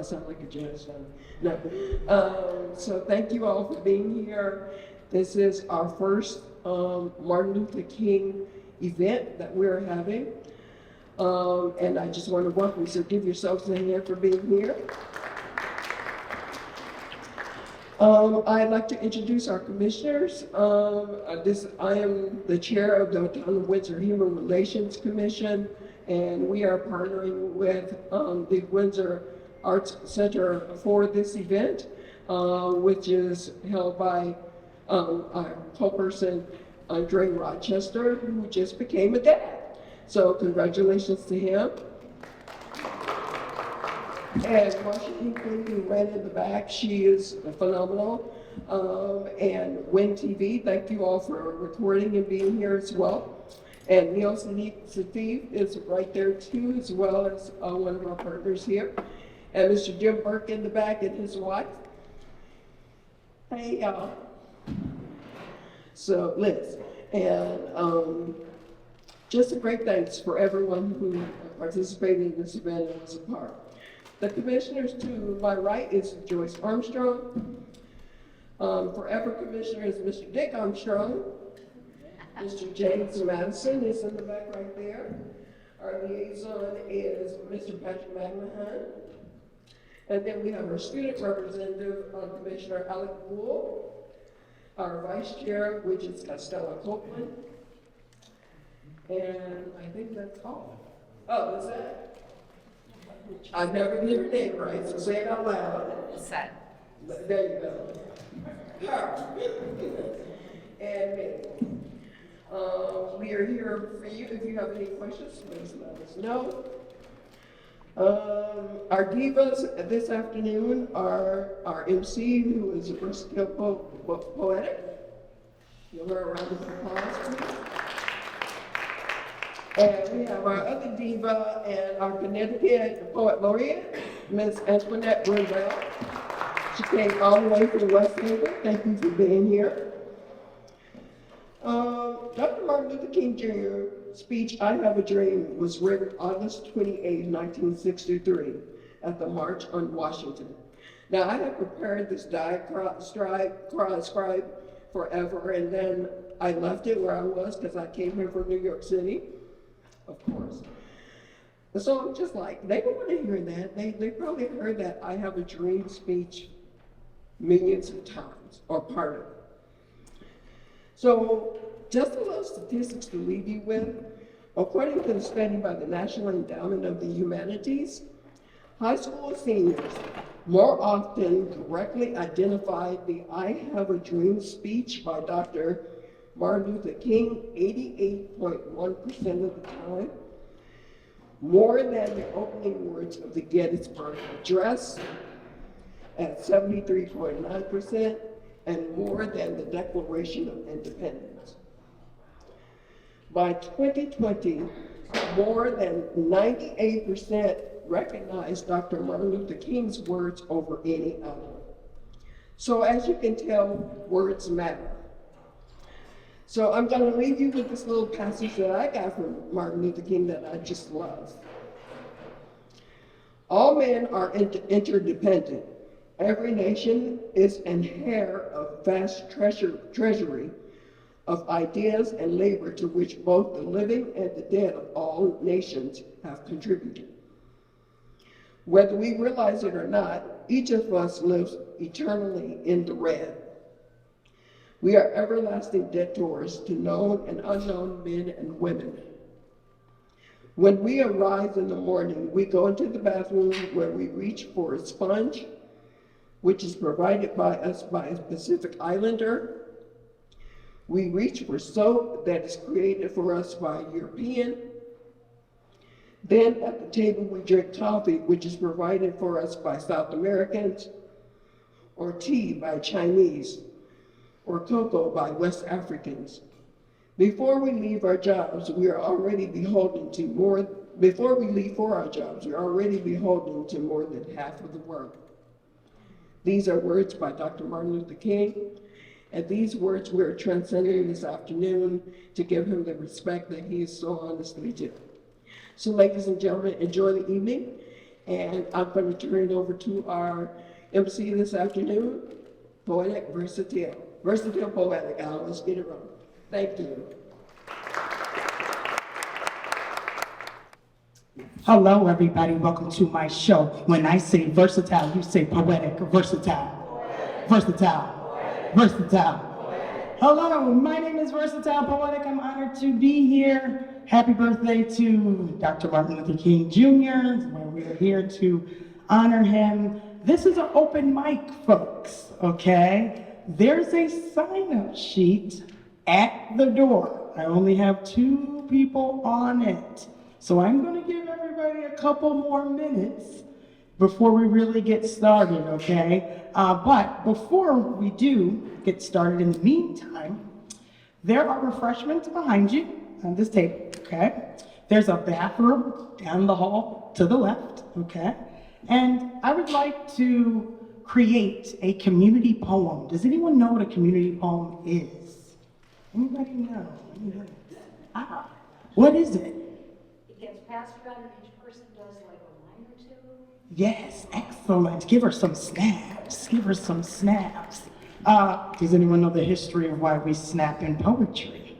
I sound like a judge. No. So thank you all for being here. This is our first Martin Luther King event that we're having. And I just want to welcome you, so give yourselves a hand for being here. I'd like to introduce our commissioners. I am the chair of the Windsor Human Relations Commission, and we are partnering with the Windsor Arts Center for this event, which is held by our co-person, Andre Rochester, who just became a dad. So congratulations to him. And Marsha Hinkley, who ran in the back, she is phenomenal. And Win TV, thank you all for recording and being here as well. And Neil Satif is right there too, as well as one of our partners here. And Mr. Jim Burke in the back and his wife. Hey, y'all. So, Liz. And just a great thanks for everyone who participated in this event and was a part. The commissioners to my right is Joyce Armstrong. Forever commissioner is Mr. Dick Armstrong. Mr. James Madison is in the back right there. Our liaison is Mr. Patrick McMahon. And then we have our student representative, Commissioner Alec Wool. Our vice chair, which is Costello Copeland. And I think that's all. Oh, that's that? I never get her name right, so say it out loud. Set. There you go. Her. And me. We are here for you. If you have any questions, please let us know. Our divas this afternoon are our MC, who is a versatile poetic. Give her a round of applause, please. And we have our other diva and our Connecticut poet laureate, Miss Antoinette Brim-Bell. She came all the way from West Haven. Thank you for being here. Dr. Martin Luther King Jr.'s speech, I Have a Dream, was written August 28, 1963, at the March on Washington. Now, I had prepared this diatribe forever, and then I left it where I was because I came here from New York City. Of course. So I'm just like, they don't want to hear that. They probably heard that I Have a Dream speech millions of times, or part of it. So just a little statistics to leave you with. According to the study by the National Endowment of the Humanities, high school seniors more often correctly identified the I Have a Dream speech by Dr. Martin Luther King 88.1% of the time, more than the opening words of the Gettysburg Address at 73.9%, and more than the Declaration of Independence. By 2020, more than 98% recognized Dr. Martin Luther King's words over any other. So as you can tell, words matter. So I'm going to leave you with this little passage that I got from Martin Luther King that I just love. All men are interdependent. Every nation is an heir of vast treasury of ideas and labor to which both the living and the dead of all nations have contributed. Whether we realize it or not, each of us lives eternally in the red. We are everlasting debtors to known and unknown men and women. When we arise in the morning, we go into the bathroom where we reach for a sponge, which is provided by us by a Pacific Islander. We reach for soap that is created for us by a European. Then at the table, we drink coffee, which is provided for us by South Americans, or tea by Chinese, or cocoa by West Africans. Before we leave our jobs, we are already beholden to more, before we leave for our jobs, we're already beholden to more than half of the work. These are words by Dr. Martin Luther King, and these words we're transcending this afternoon to give him the respect that he is so honestly due. So ladies and gentlemen, enjoy the evening, And I'm going to turn it over to our MC this afternoon, Poetic Versatile. Versatile Poetic, I always get it wrong. Thank you. Hello, everybody. Welcome to my show. When I say versatile, you say poetic. Versatile. Versatile. Versatile. Hello, my name is Versatile Poetic. I'm honored to be here. Happy birthday to Dr. Martin Luther King Jr., where we are here to honor him. This is an open mic, folks, okay? There's a sign-up sheet at the door. I only have 2 people on it. So I'm going to give everybody a couple more minutes before we really get started, okay? But before we do get started, in the meantime, there are refreshments behind you on this table, okay? There's a bathroom down the hall to the left, okay? And I would like to create a community poem. Does anyone know what a community poem is? Anybody know? What is it? Gets passed around and each person does like a line or 2. Yes, excellent. Give her some snaps. Give her some snaps. Does anyone know the history of why we snap in poetry?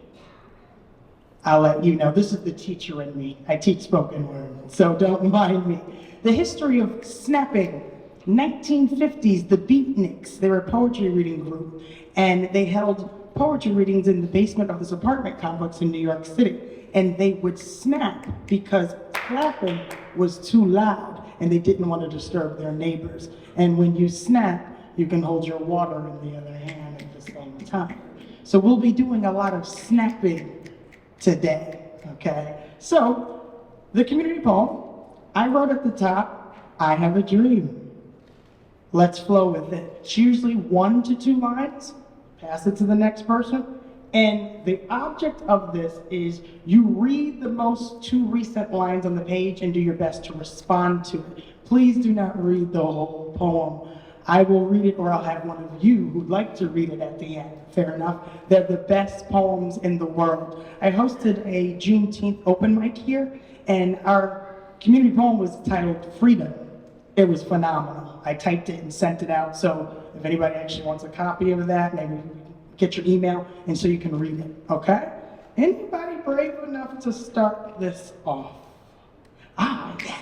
I'll let you know. This is the teacher in me. I teach spoken word, so don't mind me. The history of snapping. 1950s, the Beatniks, they were a poetry reading group, and they held poetry readings in the basement of this apartment complex in New York City. And they would snap because clapping was too loud and they didn't want to disturb their neighbors. And when you snap, you can hold your water in the other hand at the same time. So we'll be doing a lot of snapping today, okay? So the community poem, I wrote at the top, I have a dream. Let's flow with it. It's usually 1 to 2 lines, pass it to the next person. And the object of this is you read the most 2 recent lines on the page and do your best to respond to it. Please do not read the whole poem. I will read it, or I'll have one of you who'd like to read it at the end. Fair enough. They're the best poems in the world. I hosted a Juneteenth open mic here, and our community poem was titled Freedom. It was phenomenal. I typed it and sent it out, so if anybody actually wants a copy of that, maybe get your email, and so you can read it, okay? Anybody brave enough to start this off? Yes.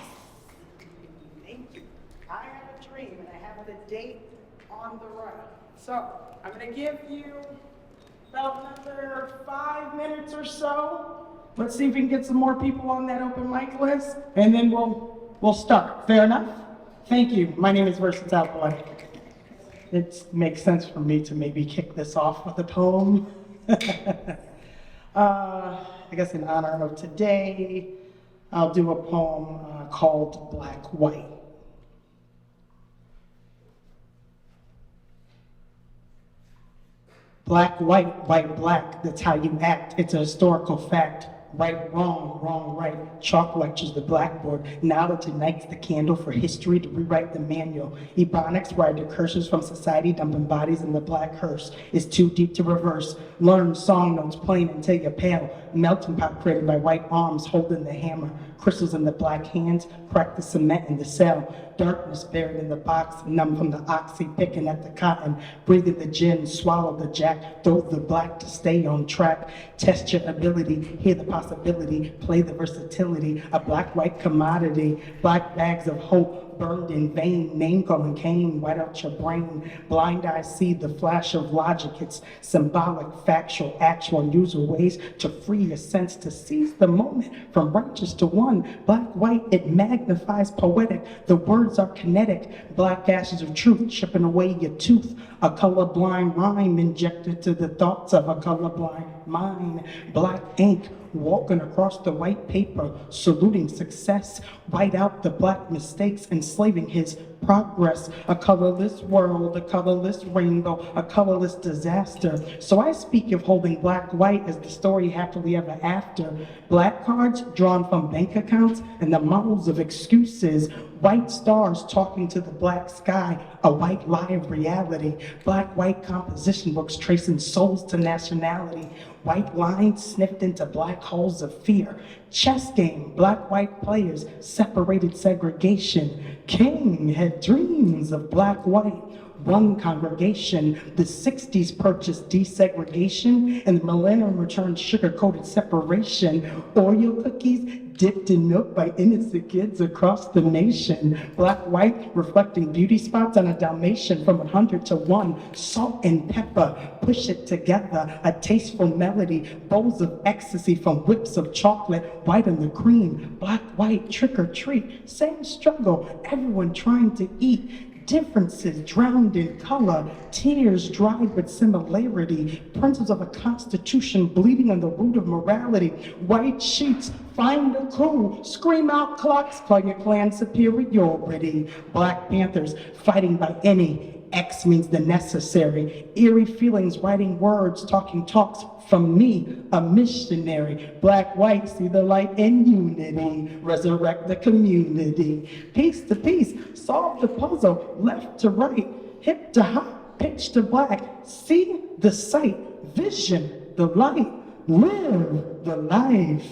Thank you. I have a dream, and I have the date on the right. So, I'm gonna give you about another 5 minutes or so. Let's see if we can get some more people on that open mic list, and then we'll start. Fair enough? Thank you. My name is Versatile Poetic. It makes sense for me to maybe kick this off with a poem. I guess in honor of today, I'll do a poem called Black White. Black, white, white, black, that's how you act. It's a historical fact. Right, wrong, wrong, right. Chalk lectures the blackboard. Knowledge ignites the candle for history to rewrite the manual. Ebonics ride the curses from society, dumping bodies in the black hearse. It's too deep to reverse. Learn song notes plain until you're pale. Melting pot created by white arms holding the hammer. Crystals in the black hands, crack the cement in the cell. Darkness buried in the box, numb from the oxy, picking at the cotton. Breathing the gin, swallow the jack, throw the black to stay on track. Test your ability, hear the possibility, play the versatility. A black-white commodity, black bags of hope. Burned in vain, name calling came, white out your brain. Blind eyes see the flash of logic. It's symbolic, factual, actual, unusual ways to free your sense, to seize the moment from righteous to one. Black, white, it magnifies poetic. The words are kinetic. Black ashes of truth chipping away your tooth. A colorblind rhyme injected to the thoughts of a colorblind mind. Black ink walking across the white paper, saluting success. White out the black mistakes, enslaving his progress, a colorless world, a colorless rainbow, a colorless disaster. So I speak of holding black white as the story happily ever after. Black cards drawn from bank accounts and the models of excuses. White stars talking to the black sky, a white lie of reality. Black-white composition books tracing souls to nationality. White lines sniffed into black holes of fear. Chess game, black-white players, separated segregation. King had dreams of black-white. One congregation, the 60s purchased desegregation, and the millennium returned sugar-coated separation. Oreo cookies dipped in milk by innocent kids across the nation. Black-white reflecting beauty spots on a Dalmatian from 100 to 1. Salt and pepper, push it together, a tasteful melody. Bowls of ecstasy from whips of chocolate, white in the cream. Black-white, trick or treat, same struggle, everyone trying to eat. Differences drowned in color, tears dried with similarity, principles of a constitution bleeding on the root of morality. White sheets, find a clue, scream out clocks, call your clan superiority. Black Panthers fighting by any, X means the necessary. Eerie feelings, writing words, talking talks from me, a missionary. Black, white, see the light in unity. Resurrect the community. Piece to piece, solve the puzzle, left to right, hip to hop, pitch to black. See the sight, vision, the light, live the life.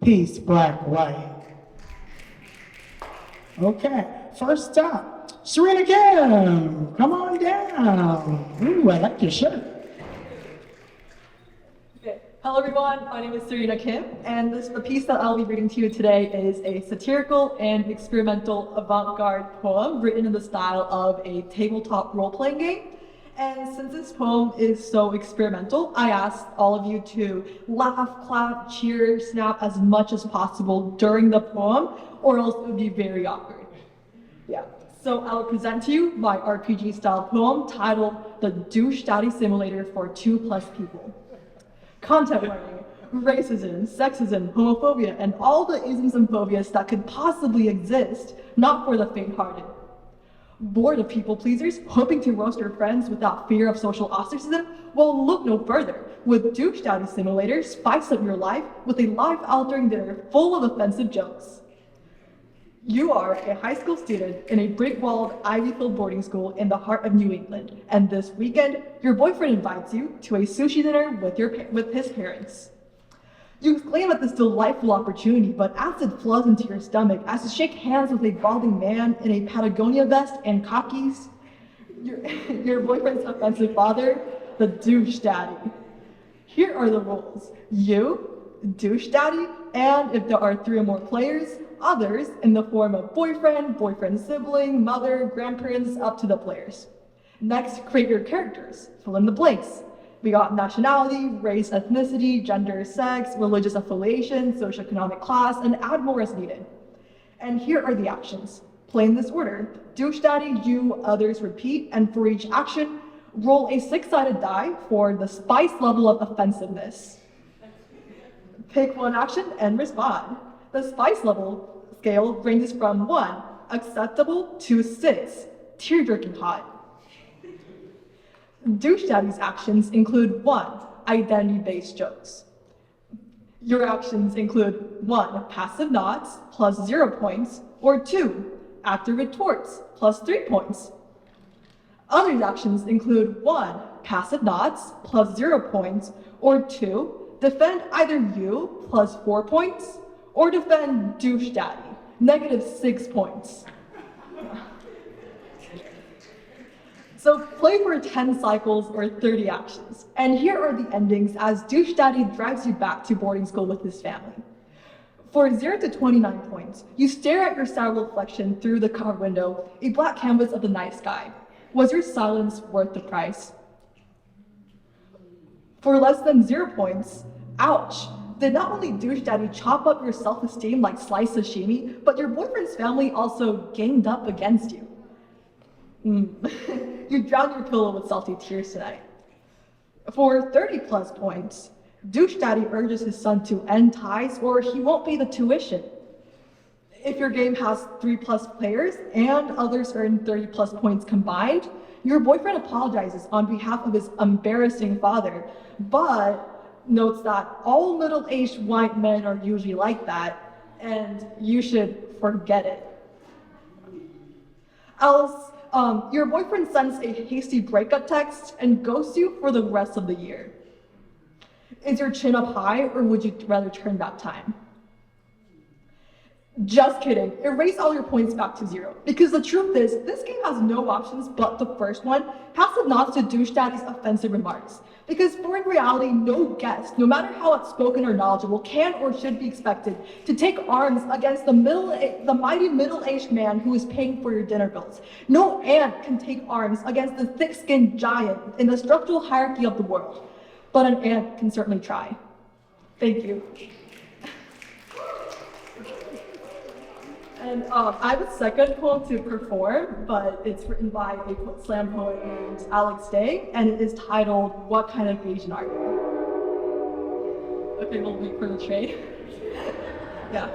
Peace, black, white. Okay, first up. Serena Kim, come on down. Ooh, I like your shirt. Okay. Hello everyone, my name is Serena Kim, and the piece that I'll be reading to you today is a satirical and experimental avant-garde poem written in the style of a tabletop role-playing game. And since this poem is so experimental, I asked all of you to laugh, clap, cheer, snap as much as possible during the poem, or else it would be very awkward. Yeah. So I'll present to you my RPG-style poem titled The Douche Daddy Simulator for 2+ People. Content warning, racism, sexism, homophobia, and all the isms and phobias that could possibly exist, not for the faint-hearted. Bored of people pleasers, hoping to roast your friends without fear of social ostracism? Well, look no further. With Douche Daddy Simulator, spice up your life with a life-altering dinner full of offensive jokes. You are a high school student in a brick-walled, ivy-filled boarding school in the heart of New England, and this weekend, your boyfriend invites you to a sushi dinner with his parents. You exclaim at this delightful opportunity, but acid floods into your stomach as you shake hands with a balding man in a Patagonia vest and khakis. Your boyfriend's offensive father, the douche daddy. Here are the rules. You, douche daddy, and if there are 3 or more players, others in the form of boyfriend, boyfriend sibling, mother, grandparents, up to the players. Next, create your characters. Fill in the blanks. We got nationality, race, ethnicity, gender, sex, religious affiliation, socioeconomic class, and add more as needed. And here are the actions. Play in this order. Douche daddy, you, others repeat, and for each action, roll a 6-sided die for the spice level of offensiveness. Pick one action and respond. The spice level scale ranges from 1, acceptable, to 6, tear-jerking hot. Douche daddy's actions include 1, identity-based jokes. Your actions include 1, passive nods, plus 0 points, or 2, active retorts, plus 3 points. Others' actions include 1, passive nods, plus 0 points, or 2, defend either you, plus 4 points, or defend douche daddy, negative 6 points. So play for 10 cycles or 30 actions. And here are the endings as douche daddy drives you back to boarding school with his family. For 0 to 29 points, you stare at your sour reflection through the car window, a black canvas of the night sky. Was your silence worth the price? For less than 0 points, ouch. Did not only douche daddy chop up your self-esteem like sliced sashimi, but your boyfriend's family also ganged up against you. You drowned your pillow with salty tears tonight. For 30+ points, douche daddy urges his son to end ties or he won't pay the tuition. If your game has 3+ players and others earn 30+ points combined, your boyfriend apologizes on behalf of his embarrassing father, but notes that all middle-aged white men are usually like that, and you should forget it. Else, your boyfriend sends a hasty breakup text and ghosts you for the rest of the year. Is your chin up high, or would you rather turn back time? Just kidding. Erase all your points back to 0. Because the truth is, this game has no options but the first one, passive nods to douche daddy's offensive remarks. Because for in reality, no guest, no matter how outspoken or knowledgeable, can or should be expected to take arms against the mighty middle-aged man who is paying for your dinner bills. No ant can take arms against the thick-skinned giant in the structural hierarchy of the world. But an ant can certainly try. Thank you. And I have a second poem to perform, but it's written by a slam poet named Alex Day, and it is titled, What Kind of Asian Are You? Okay, we'll wait for the trade. Yeah.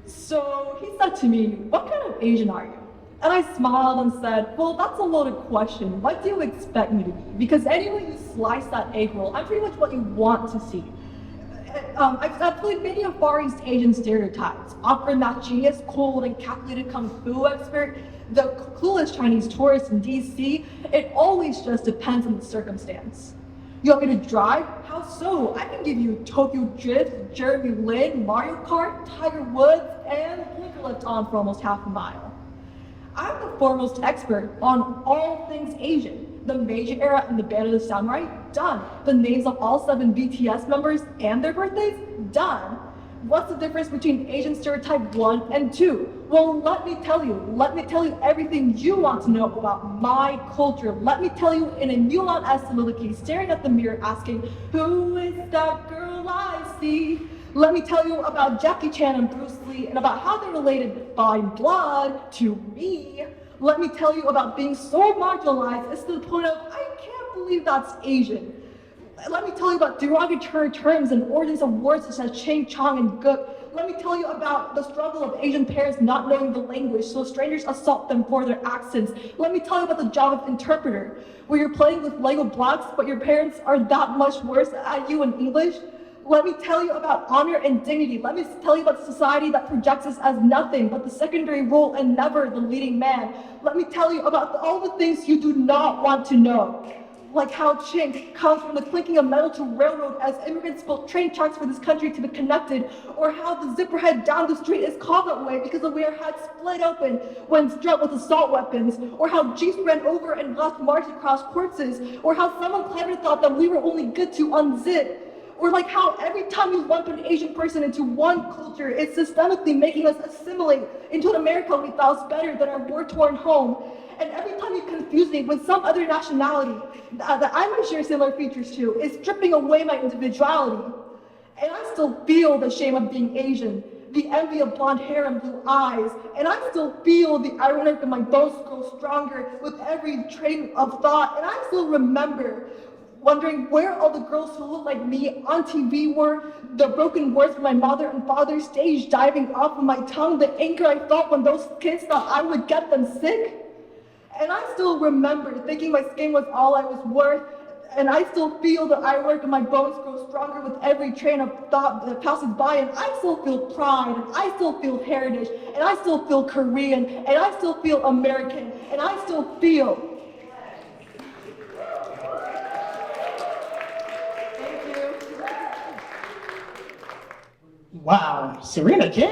So he said to me, what kind of Asian are you? And I smiled and said, well, that's a loaded question. What do you expect me to be? Because anyway you slice that egg roll, I'm pretty much what you want to see. I've played many of Far East Asian stereotypes. Awkward math genius, cold and calculated kung fu expert, the clueless Chinese tourist in DC. It always just depends on the circumstance. You want me to drive? How so? I can give you Tokyo Drift, Jeremy Lin, Mario Kart, Tiger Woods, and blinker left on for almost half a mile. I'm the foremost expert on all things Asian. The Meiji era and the Band of the Samurai, done. The names of all 7 BTS members and their birthdays, done. What's the difference between Asian stereotype 1 and 2? Well, let me tell you everything you want to know about my culture. Let me tell you in a Mulan-esque soliloquy, staring at the mirror asking, who is that girl I see? Let me tell you about Jackie Chan and Bruce Lee and about how they're related by blood to me. Let me tell you about being so marginalized as to the point of, I can't believe that's Asian. Let me tell you about derogatory terms and origins of words such as Ching, Chong, and Guk. Let me tell you about the struggle of Asian parents not knowing the language, so strangers assault them for their accents. Let me tell you about the job of interpreter, where you're playing with Lego blocks, but your parents are that much worse at you in English. Let me tell you about honor and dignity. Let me tell you about the society that projects us as nothing but the secondary role and never the leading man. Let me tell you about all the things you do not want to know. Like how chink comes from the clinking of metal to railroad as immigrants built train tracks for this country to be connected, or how the zipper head down the street is called that way because the wearer had split open when struck with assault weapons, or how jeeps ran over and left marks across corpses, or how someone clever thought that we were only good to unzip. Or like how every time you lump an Asian person into one culture, it's systemically making us assimilate into an America we thought was better than our war-torn home. And every time you confuse me with some other nationality that I might share similar features to, it's stripping away my individuality. And I still feel the shame of being Asian, the envy of blonde hair and blue eyes, and I still feel the irony of my bones grow stronger with every train of thought, and I still remember wondering where all the girls who look like me on TV were, the broken words from my mother and father stage diving off of my tongue, the anger I felt when those kids thought I would get them sick. And I still remember thinking my skin was all I was worth, and I still feel the ironwork of my bones grow stronger with every train of thought that passes by, and I still feel pride, and I still feel heritage, and I still feel Korean, and I still feel American, and I still feel. Wow, Serena Kim!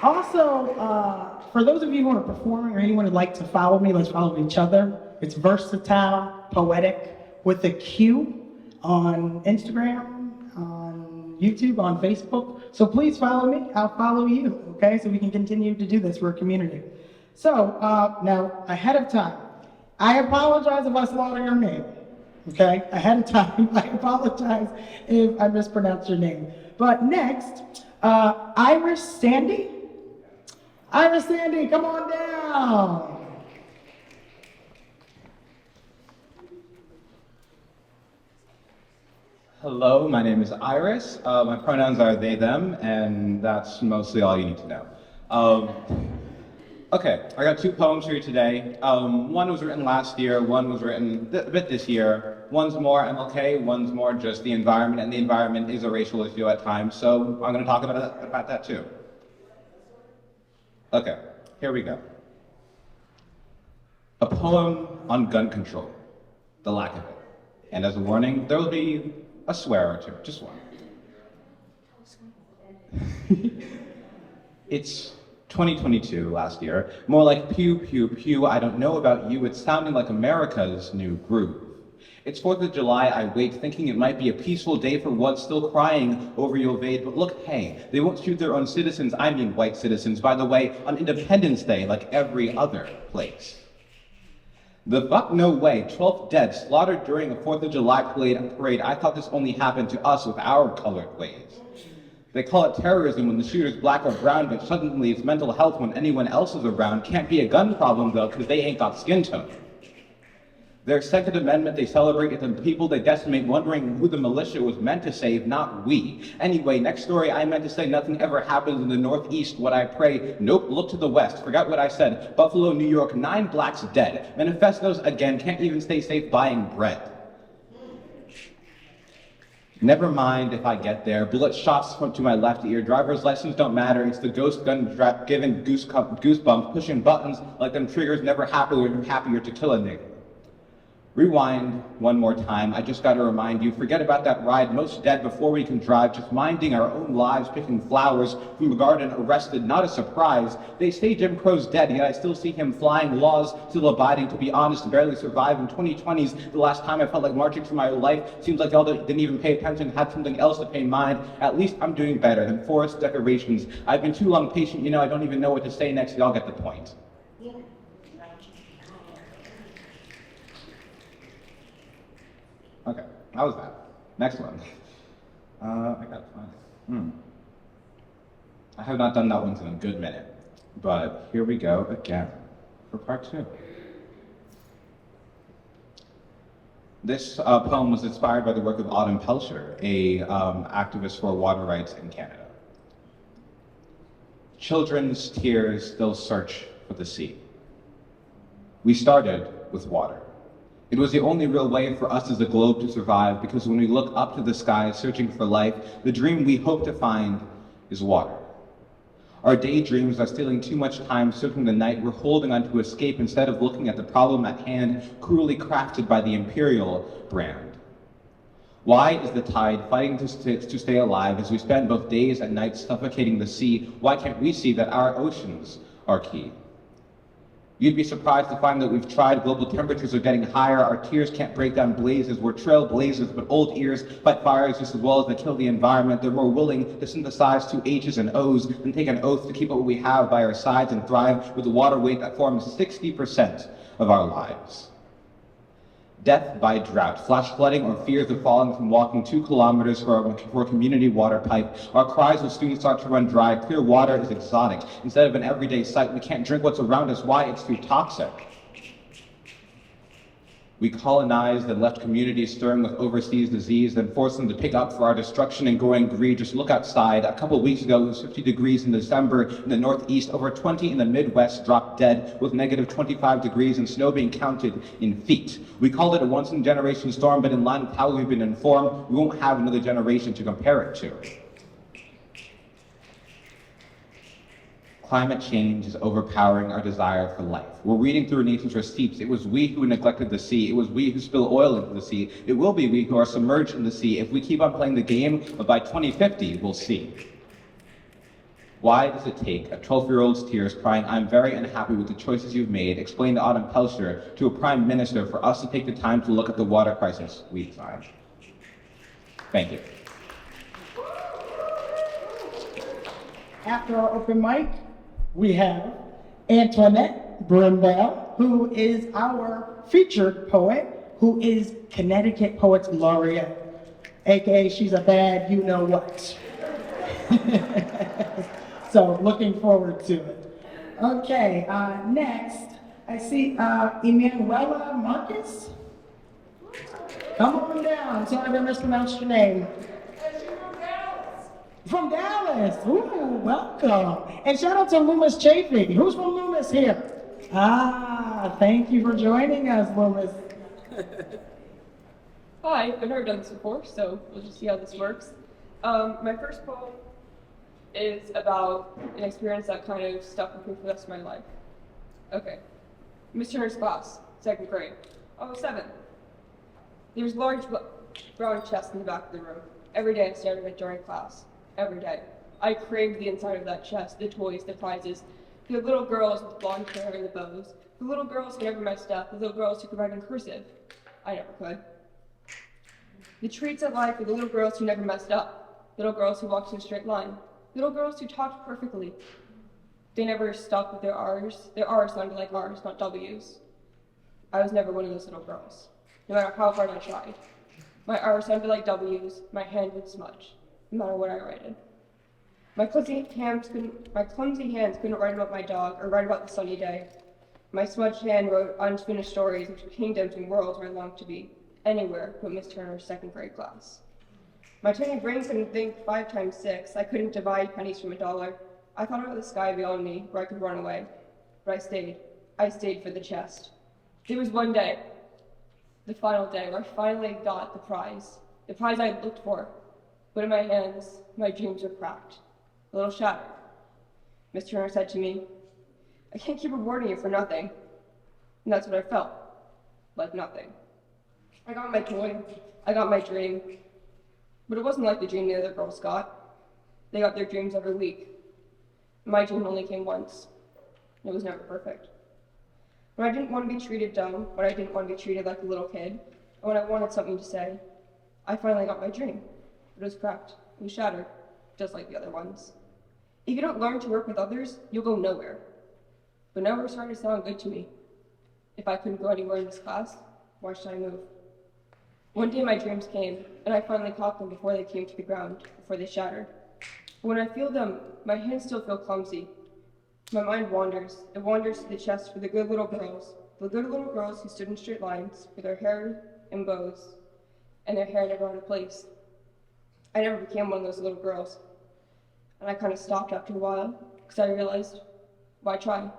Also, for those of you who are performing or anyone who'd like to follow me, let's follow each other. It's versatile, poetic, with a Q on Instagram, on YouTube, on Facebook. So please follow me, I'll follow you, okay? So we can continue to do this, we're a community. So, now, ahead of time, I apologize if I slaughter your name. Okay, ahead of time, I apologize if I mispronounce your name. But next, Iris Sandy. Iris Sandy, come on down. Hello, my name is Iris. My pronouns are they, them, and that's mostly all you need to know. Okay, I got two poems for you today. One was written last year, one was written a bit this year. One's more MLK, one's more just the environment, and the environment is a racial issue at times, so I'm going to talk about that too. Okay, here we go. A poem on gun control, the lack of it. And as a warning, there will be a swear or two, just one. It's 2022 last year, more like pew, pew, pew, I don't know about you, it's sounding like America's new groove. It's 4th of July, I wait, thinking it might be a peaceful day for what's still crying over your evade, but look, hey, they won't shoot their own citizens, I mean white citizens, by the way, on Independence Day, like every other place. The fuck no way, 12 dead, slaughtered during a 4th of July parade. I thought this only happened to us with our colored ways. They call it terrorism when the shooter's black or brown, but suddenly it's mental health when anyone else is around. Can't be a gun problem though, because they ain't got skin tone. Their Second Amendment they celebrate, and the people they decimate, wondering who the militia was meant to save, not we. Anyway, next story, I meant to say nothing ever happens in the Northeast, what I pray. Nope, look to the West, forgot what I said. Buffalo, New York, 9 blacks dead. Manifestos again, can't even stay safe buying bread. Never mind if I get there. Bullet shots to my left ear. Driver's license don't matter. It's the ghost gun giving goosebumps, pushing buttons like them triggers never happier to kill a nigga. Rewind one more time. I just got to remind you, forget about that ride, most dead before we can drive, just minding our own lives, picking flowers from a garden, arrested, not a surprise. They say Jim Crow's dead, yet I still see him flying, laws still abiding, to be honest, barely surviving. 2020's the last time I felt like marching for my life. Seems like y'all didn't even pay attention, had something else to pay mind. At least I'm doing better than forest decorations. I've been too long patient, you know, I don't even know what to say next, y'all get the point. Okay, how was that? Next one. I gotta find it. I have not done that one in a good minute, but here we go again for part 2. This poem was inspired by the work of Autumn Pelcher, a activist for water rights in Canada. Children's tears still search for the sea. We started with water. It was the only real way for us as a globe to survive, because when we look up to the sky searching for life, the dream we hope to find is water. Our daydreams are stealing too much time searching the night. We're holding on to escape instead of looking at the problem at hand, cruelly crafted by the imperial brand. Why is the tide fighting to stay alive as we spend both days and nights suffocating the sea? Why can't we see that our oceans are key? You'd be surprised to find that we've tried. Global temperatures are getting higher. Our tears can't break down blazes. We're trailblazers, but old ears fight fires just as well as they kill the environment. They're more willing to synthesize 2 H's and O's than take an oath to keep what we have by our sides and thrive with a water weight that forms 60% of our lives. Death by drought, flash flooding, or fears of falling from walking 2 kilometers for a community water pipe. Our cries will soon start to run dry. Clear water is exotic. Instead of an everyday sight, we can't drink what's around us. Why? It's too toxic. We colonized and left communities stirring with overseas disease, then forced them to pick up for our destruction and growing greed. Just look outside. A couple weeks ago, it was 50 degrees in December in the Northeast, over 20 in the Midwest dropped dead, with negative 25 degrees and snow being counted in feet. We called it a once-in-a-generation storm, but in line with how we've been informed, we won't have another generation to compare it to. Climate change is overpowering our desire for life. We're reading through nature's receipts. It was we who neglected the sea. It was we who spill oil into the sea. It will be we who are submerged in the sea. If we keep on playing the game, but by 2050, we'll see. Why does it take a 12-year-old's tears crying, "I'm very unhappy with the choices you've made," explain to Autumn Pelcher, to a prime minister, for us to take the time to look at the water crisis we find? Thank you. After our open mic, we have Antoinette Brim-Bell, who is our featured poet, who is Connecticut Poets Laureate, aka she's a bad you-know-what. So looking forward to it. Okay, next, I see Emanuela Marcus. Come on down. Sorry if I mispronounced your name. From Dallas. Ooh, welcome. And shout out to Loomis Chafee. Who's from Loomis here? Ah, thank you for joining us, Loomis. Hi, I've never done this before, so we'll just see how this works. My first poem is about an experience that kind of stuck with me for the rest of my life. Okay. Miss Turner's class, 2nd grade. Oh, 7. There was a large brown chest in the back of the room. Every day I stared at it during class. Every day. I craved the inside of that chest, the toys, the prizes, the little girls with blonde hair and the bows, the little girls who never messed up, the little girls who could write in cursive. I never could. The treats of life were the little girls who never messed up, little girls who walked in a straight line, little girls who talked perfectly. They never stopped with their R's. Their R's sounded like R's, not W's. I was never one of those little girls, no matter how hard I tried. My R's sounded like W's, my hand would smudge, no matter what I wrote. My clumsy hands couldn't write about my dog or write about the sunny day. My smudged hand wrote unfinished stories of kingdoms and worlds where I longed to be, anywhere but Miss Turner's 2nd grade class. My tiny brain couldn't think 5 times 6. I couldn't divide pennies from $1. I thought about the sky beyond me, where I could run away. But I stayed. I stayed for the chest. There was one day, the final day, where I finally got the prize I had looked for. But in my hands, my dreams were cracked, a little shattered. Miss Turner said to me, "I can't keep rewarding you for nothing." And that's what I felt, like nothing. I got my toy, I got my dream, but it wasn't like the dream the other girls got. They got their dreams every week. My dream only came once. It was never perfect. When I didn't want to be treated dumb, when I didn't want to be treated like a little kid, and when I wanted something to say, I finally got my dream. It was cracked, it was shattered, just like the other ones. If you don't learn to work with others, you'll go nowhere. But nowhere started to sound good to me. If I couldn't go anywhere in this class, why should I move? One day my dreams came, and I finally caught them before they came to the ground, before they shattered. But when I feel them, my hands still feel clumsy. My mind wanders. It wanders to the chest for the good little girls who stood in straight lines, with their hair in bows, and their hair never out of place. I never became one of those little girls. And I kind of stopped after a while, because I realized, why try?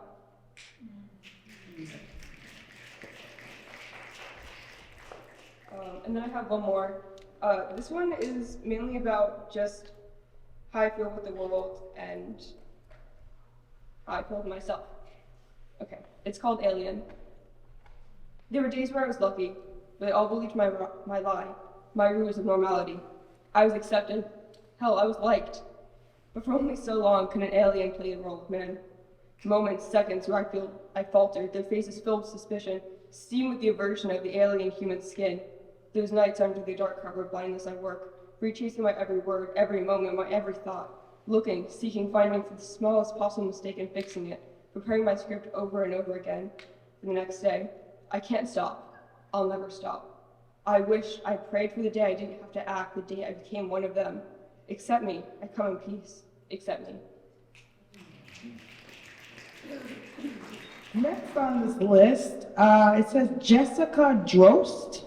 And then I have one more. This one is mainly about just how I feel with the world and how I feel with myself. Okay, it's called Alien. There were days where I was lucky, but they all believed my lie, my ruse of normality. I was accepted. Hell, I was liked. But for only so long could an alien play the role of man. Moments, seconds where I faltered, their faces filled with suspicion, steamed with the aversion of the alien human skin. Those nights under the dark cover of blindness I work, retracing my every word, every moment, my every thought, looking, seeking, finding for the smallest possible mistake and fixing it, preparing my script over and over again for the next day. I can't stop. I'll never stop. I wish, I prayed for the day I didn't have to act, the day I became one of them. Accept me. I come in peace. Accept me. Next on this list, it says Jessica Drost.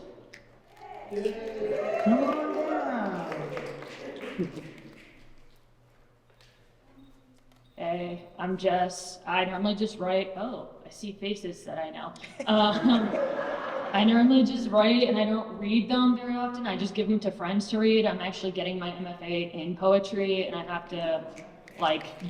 Come on down. Hey, I'm Jess. I normally just write, oh, I see faces that I know. I normally just write and I don't read them very often. I just give them to friends to read. I'm actually getting my MFA in poetry and I have to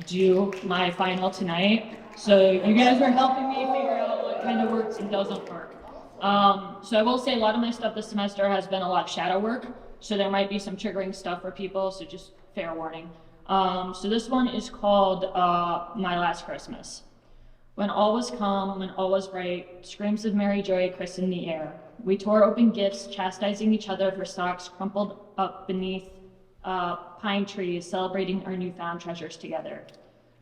do my final tonight. So you guys are helping me figure out what kind of works and doesn't work. So I will say a lot of my stuff this semester has been a lot of shadow work. So there might be some triggering stuff for people, so just fair warning. So this one is called My Last Christmas. When all was calm, when all was right, screams of merry joy christened the air. We tore open gifts, chastising each other for socks crumpled up beneath pine trees, celebrating our newfound treasures together.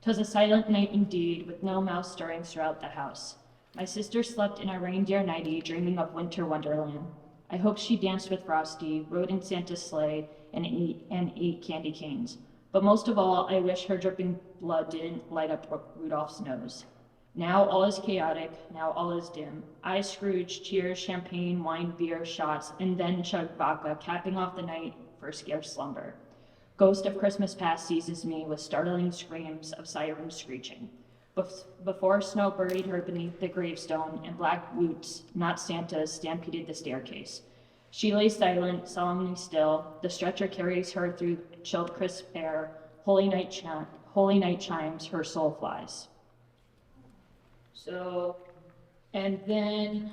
'Twas a silent night indeed, with no mouse stirring throughout the house. My sister slept in a reindeer nightie, dreaming of winter wonderland. I hope she danced with Frosty, rode in Santa's sleigh, and ate candy canes. But most of all, I wish her dripping blood didn't light up Rudolph's nose. Now all is chaotic, now all is dim. I, Scrooge, cheers, champagne, wine, beer, shots, and then chug vodka, capping off the night for scarce slumber. Ghost of Christmas past seizes me with startling screams of sirens screeching. Before snow buried her beneath the gravestone, and black boots, not Santa's, stampeded the staircase. She lay silent, solemnly still. The stretcher carries her through chilled crisp air. Holy night chimes, her soul flies. So, and then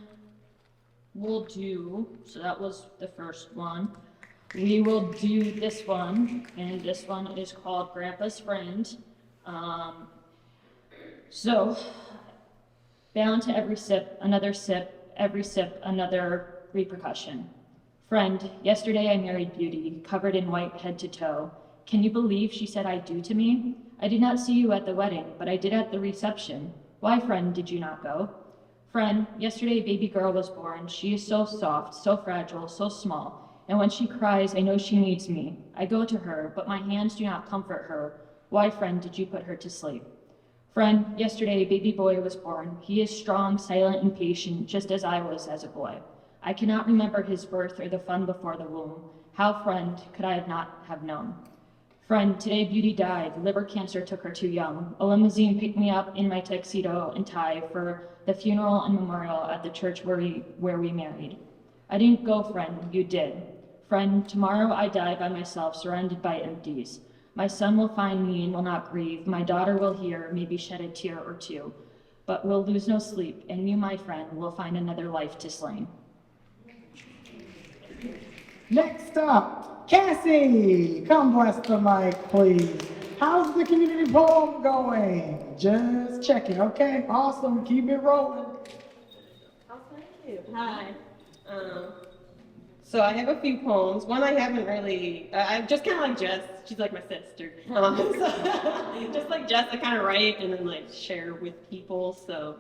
so that was the first one. We will do this one, and this one is called Grandpa's Friend. So, bound to every sip, every sip, another repercussion. Friend, yesterday I married Beauty, covered in white head to toe. Can you believe she said I do to me? I did not see you at the wedding, but I did at the reception. Why, friend, did you not go? Friend, yesterday a baby girl was born. She is so soft, so fragile, so small. And when she cries, I know she needs me. I go to her, but my hands do not comfort her. Why, friend, did you put her to sleep? Friend, yesterday a baby boy was born. He is strong, silent, and patient, just as I was as a boy. I cannot remember his birth or the fun before the womb. How, friend, could I not have known? Friend, today Beauty died. Liver cancer took her too young. A limousine picked me up in my tuxedo and tie for the funeral and memorial at the church where we married. I didn't go, friend, you did. Friend, tomorrow I die by myself, surrounded by empties. My son will find me and will not grieve. My daughter will hear, maybe shed a tear or two. But we'll lose no sleep, and you, my friend, will find another life to slain. Next up, Cassie. Come bless the mic, please. How's the community poem going? Just checking, okay? Awesome, keep it rolling. Oh, thank you. Hi. So I have a few poems. One I haven't really, I'm just kind of like Jess. She's like my sister. So just like Jess, I kind of write and then like share with people. So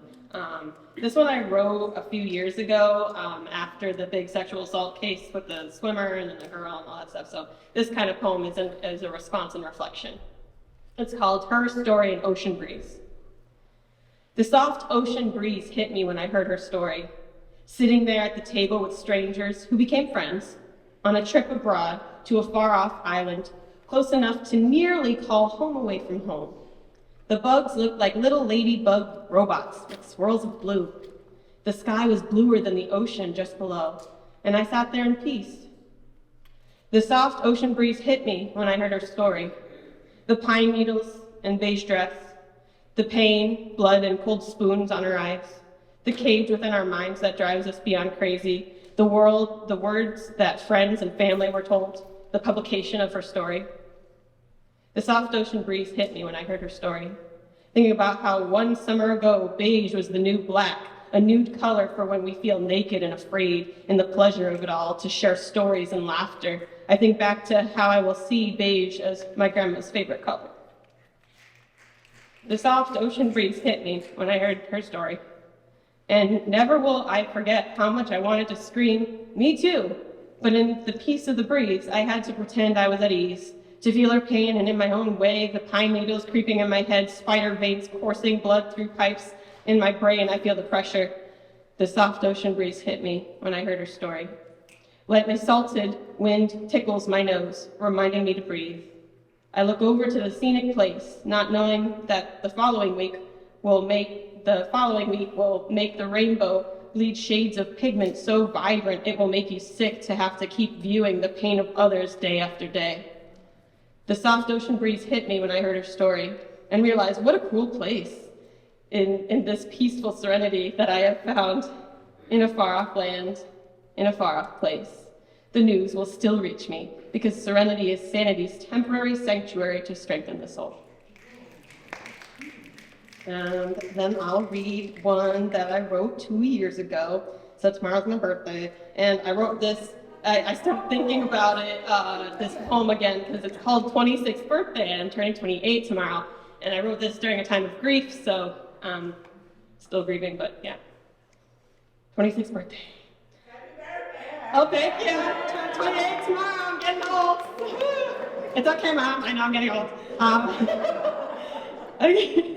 this one I wrote a few years ago after the big sexual assault case with the swimmer and then the girl and all that stuff. So this kind of poem is a response and reflection. It's called Her Story in Ocean Breeze. The soft ocean breeze hit me when I heard her story. Sitting there at the table with strangers who became friends on a trip abroad to a far-off island, close enough to nearly call home away from home. The bugs looked like little ladybug robots with swirls of blue. The sky was bluer than the ocean just below, and I sat there in peace. The soft ocean breeze hit me when I heard her story. The pine needles and beige dress, the pain, blood, and cold spoons on her eyes, the cage within our minds that drives us beyond crazy, the words that friends and family were told, the publication of her story. The soft ocean breeze hit me when I heard her story, thinking about how one summer ago, beige was the new black, a nude color for when we feel naked and afraid, and the pleasure of it all, to share stories and laughter. I think back to how I will see beige as my grandma's favorite color. The soft ocean breeze hit me when I heard her story. And never will I forget how much I wanted to scream, "Me too!" But in the peace of the breeze, I had to pretend I was at ease, to feel her pain, and in my own way, the pine needles creeping in my head, spider veins coursing blood through pipes in my brain, I feel the pressure. The soft ocean breeze hit me when I heard her story. Lightly salted wind tickles my nose, reminding me to breathe. I look over to the scenic place, not knowing that the following week will make the rainbow bleed shades of pigment so vibrant it will make you sick to have to keep viewing the pain of others day after day. The soft ocean breeze hit me when I heard her story and realized what a cruel place in this peaceful serenity that I have found in a far-off land, in a far-off place. The news will still reach me because serenity is sanity's temporary sanctuary to strengthen the soul. And then I'll read one that I wrote 2 years ago. So tomorrow's my birthday. And I wrote this, I started thinking about it, this poem again, because it's called 26th Birthday, and I'm turning 28 tomorrow. And I wrote this during a time of grief, so still grieving, but yeah. 26th birthday. Oh, thank you. I'm turning 28 tomorrow, I'm getting old. It's okay, Mom, I know I'm getting old. Okay.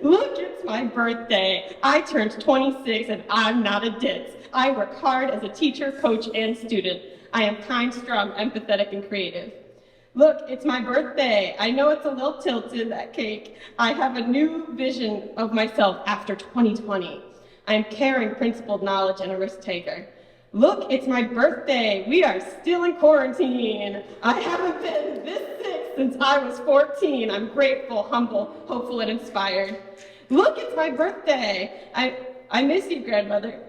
Look, it's my birthday. I turned 26 and I'm not a ditz. I work hard as a teacher, coach, and student. I am kind, strong, empathetic, and creative. Look, it's my birthday. I know it's a little tilted, that cake. I have a new vision of myself after 2020. I am caring, principled, knowledge, and a risk taker. Look, it's my birthday. We are still in quarantine. I haven't been this sick since I was 14. I'm grateful, humble, hopeful, and inspired. Look, it's my birthday. I miss you, grandmother.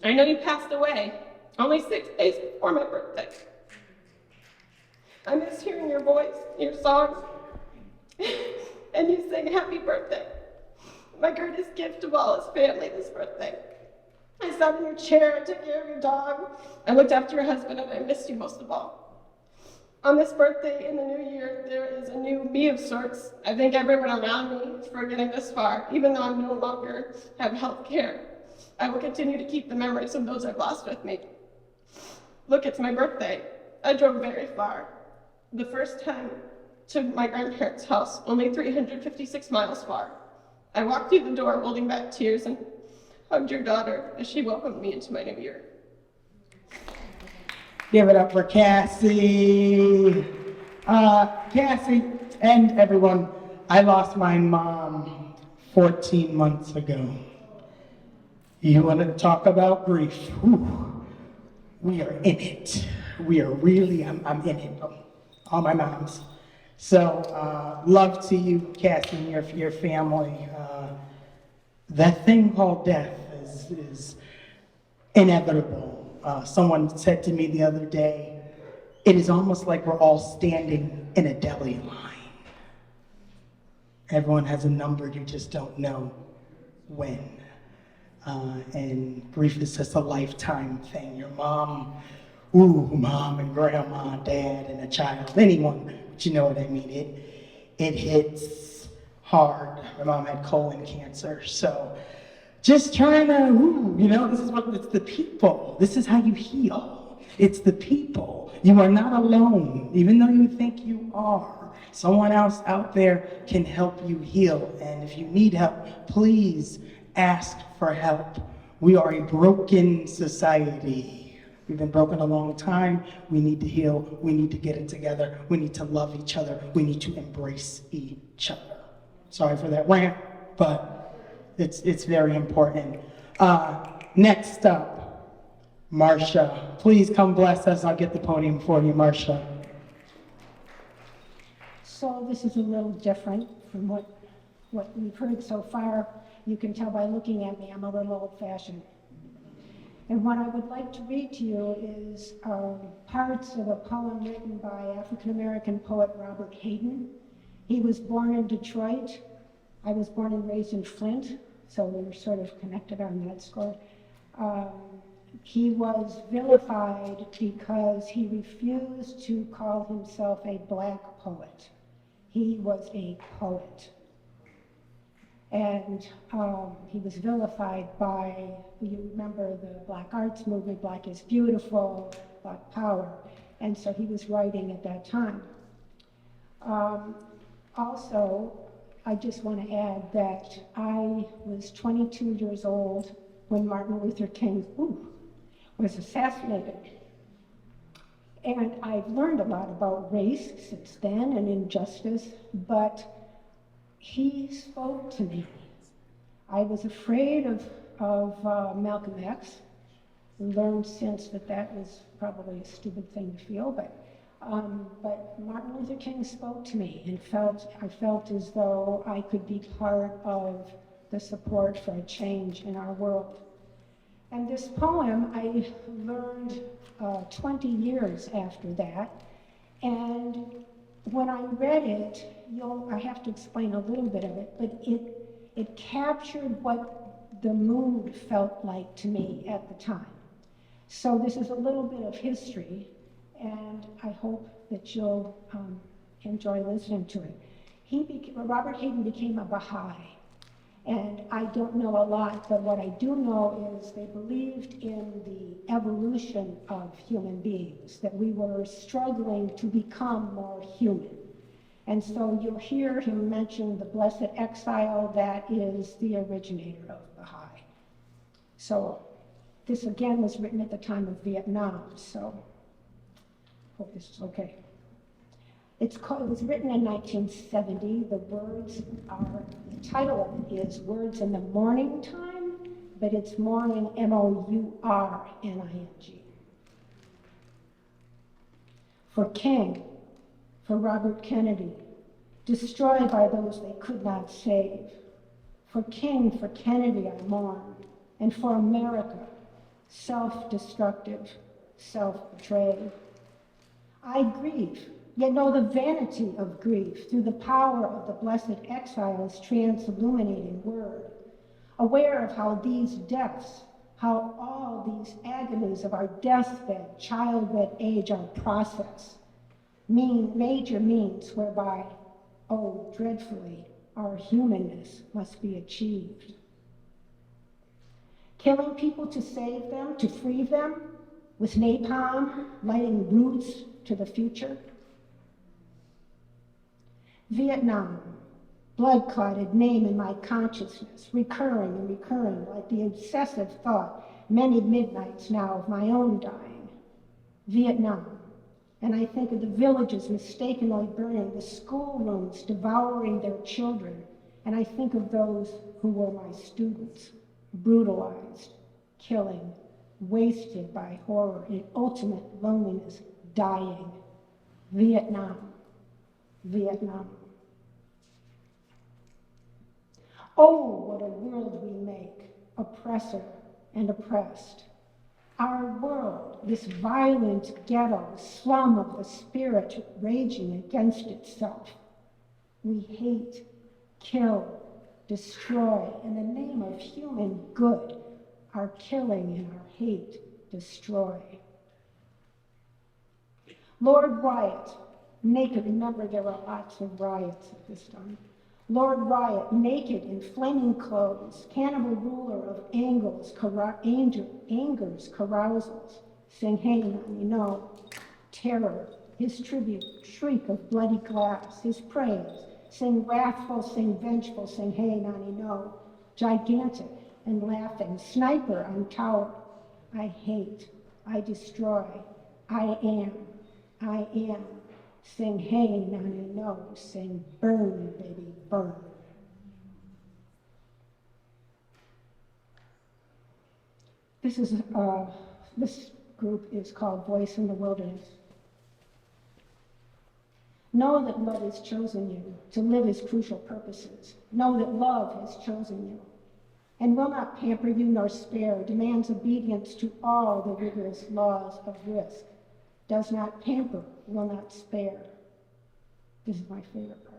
I know you passed away only 6 days before my birthday. I miss hearing your voice, your songs, and you sing happy birthday. My greatest gift of all is family this birthday. I sat in your chair, I took care of your dog, I looked after your husband, and I missed you most of all. On this birthday in the new year, there is a new me of sorts. I thank everyone around me for getting this far, even though I no longer have health care. I will continue to keep the memories of those I've lost with me. Look, it's my birthday. I drove very far. The first time to my grandparents' house, only 356 miles far. I walked through the door holding back tears and hugged your daughter as she welcomed me into my new year. Give it up for Cassie. Cassie and everyone, I lost my mom 14 months ago. You want to talk about grief? Whew. We are in it. We are really, I'm in it. All my moms. So, love to you, Cassie, and your family. That thing called death is inevitable. Someone said to me the other day, it is almost like we're all standing in a deli line. Everyone has a number, you just don't know when. And grief is just a lifetime thing. Your mom and grandma, dad, and a child, anyone, but you know what I mean. It hits hard. My mom had colon cancer, so just trying to, this is what, it's the people. This is how you heal. It's the people. You are not alone, even though you think you are. Someone else out there can help you heal, and if you need help, please ask for help. We are a broken society. We've been broken a long time. We need to heal. We need to get it together. We need to love each other. We need to embrace each other. Sorry for that rant, but it's very important. Next up, Marcia. Please come bless us. I'll get the podium for you, Marcia. So this is a little different from what we've heard so far. You can tell by looking at me, I'm a little old-fashioned. And what I would like to read to you is parts of a poem written by African-American poet Robert Hayden. He was born in Detroit. I was born and raised in Flint, so we were sort of connected on that score. He was vilified because he refused to call himself a black poet. He was a poet. And he was vilified by, you remember the Black Arts Movement, Black is Beautiful, Black Power. And so he was writing at that time. Also, I just want to add that I was 22 years old when Martin Luther King was assassinated. And I've learned a lot about race since then and injustice, but he spoke to me. I was afraid of Malcolm X. Learned since that was probably a stupid thing to feel, but Martin Luther King spoke to me and I felt as though I could be part of the support for a change in our world. And this poem I learned 20 years after that, and when I read it, I have to explain a little bit of it, but it captured what the mood felt like to me at the time. So this is a little bit of history, and I hope that you'll enjoy listening to it. Robert Hayden became a Baha'i, and I don't know a lot, but what I do know is they believed in the evolution of human beings, that we were struggling to become more human. And so you'll hear him mention the blessed exile that is the originator of Baha'i. So this again was written at the time of Vietnam, so hope this is okay. It was written in 1970. The title of it is Words in the Morning Time, but it's morning, M-O-U-R-N-I-N-G. For King, for Robert Kennedy, destroyed by those they could not save. For King, for Kennedy I mourn, and for America, self-destructive, self-betrayed. I grieve, yet know the vanity of grief through the power of the blessed exile's trans-illuminating word, aware of how these deaths, how all these agonies of our deathbed, childbed age are processed, major means whereby, oh, dreadfully, our humanness must be achieved. Killing people to save them, to free them, with napalm, laying roots to the future. Vietnam, blood-clotted name in my consciousness, recurring and recurring like the obsessive thought many midnights now of my own dying. Vietnam, and I think of the villages mistakenly burning, the schoolrooms devouring their children, and I think of those who were my students, brutalized, killing, wasted by horror in ultimate loneliness, dying. Vietnam, Vietnam. Oh, what a world we make, oppressor and oppressed. Our world, this violent ghetto, slum of the spirit raging against itself. We hate, kill, destroy, in the name of human good, our killing and our hate destroy. Lord Riot, naked, remember there were lots of riots at this time. Lord Riot, naked in flaming clothes, cannibal ruler of anger's carousals, sing hey nani no, terror, his tribute, shriek of bloody glass, his praise, sing wrathful, sing vengeful, sing hey nani no, gigantic and laughing, sniper on tower, I hate, I destroy, I am, sing hey nani no, sing burn baby burn. This group is called Voice in the Wilderness. Know that love has chosen you to live his crucial purposes. Know that love has chosen you and will not pamper you nor spare, demands obedience to all the rigorous laws of risk, does not pamper, will not spare. This is my favorite part.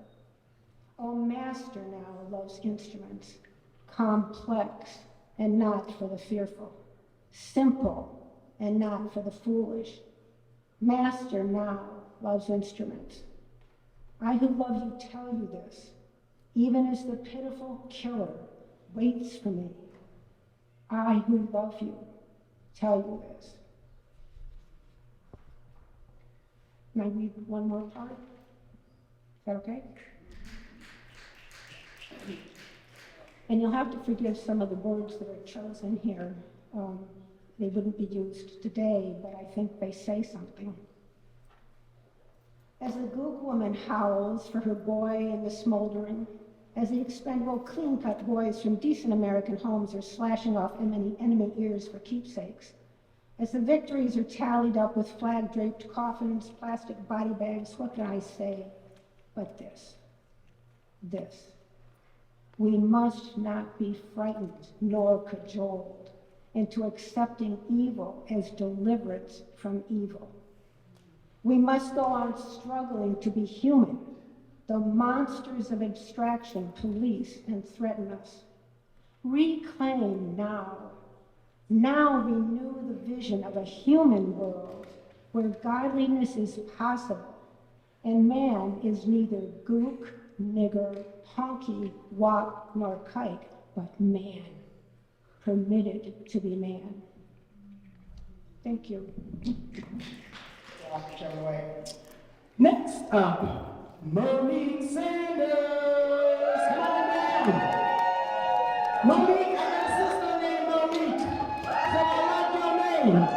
Oh, master now loves instruments, complex and not for the fearful, simple and not for the foolish. Master now loves instruments. I who love you tell you this, even as the pitiful killer waits for me. I who love you tell you this. Can I read one more part? Is that okay? And you'll have to forgive some of the words that are chosen here. They wouldn't be used today, but I think they say something. As the gook woman howls for her boy in the smoldering, as the expendable clean-cut boys from decent American homes are slashing off enemy ears for keepsakes, as the victories are tallied up with flag-draped coffins, plastic body bags, what can I say but this? We must not be frightened nor cajoled into accepting evil as deliverance from evil. We must go on struggling to be human. The monsters of abstraction police and threaten us. Reclaim now. Now renew the vision of a human world where godliness is possible and man is neither gook, nigger, honky, wop, nor kike, but man, permitted to be man. Thank you. Next, Monique Sanders, come on down. Monique, I got a sister named Monique. So I like your name.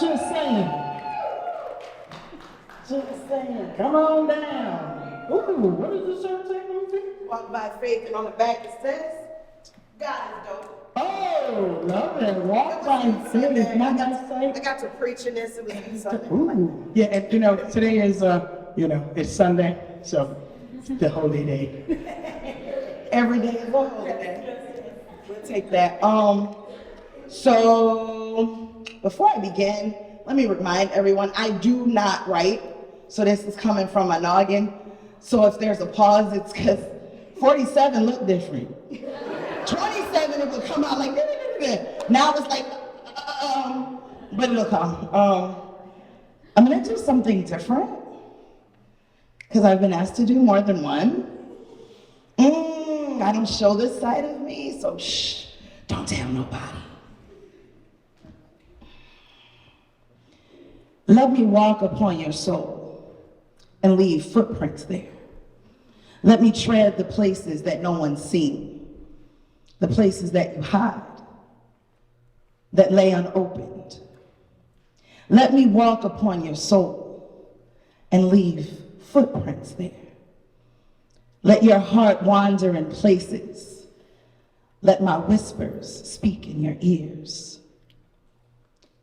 Just saying. Just saying. Come on down. Ooh, what does the shirt say, Monique? Walk by faith, and on the back it says, God is dope. Oh, love it. Walk by faith. Not by sight. I got to preach in this. It was Sunday. Ooh. Yeah, and today is, it's Sunday, so it's the holy day. Every day is a holy day. We'll take that. So before I begin, let me remind everyone, I do not write, so this is coming from my noggin. So if there's a pause, it's because 47 look different. 27, it would come out like, now it's like, but it'll come. I'm gonna do something different, because I've been asked to do more than one. I don't show this side of me, so shh, don't tell nobody. Let me walk upon your soul and leave footprints there. Let me tread the places that no one's seen, the places that you hide, that lay unopened. Let me walk upon your soul and leave footprints there. Let your heart wander in places. Let my whispers speak in your ears.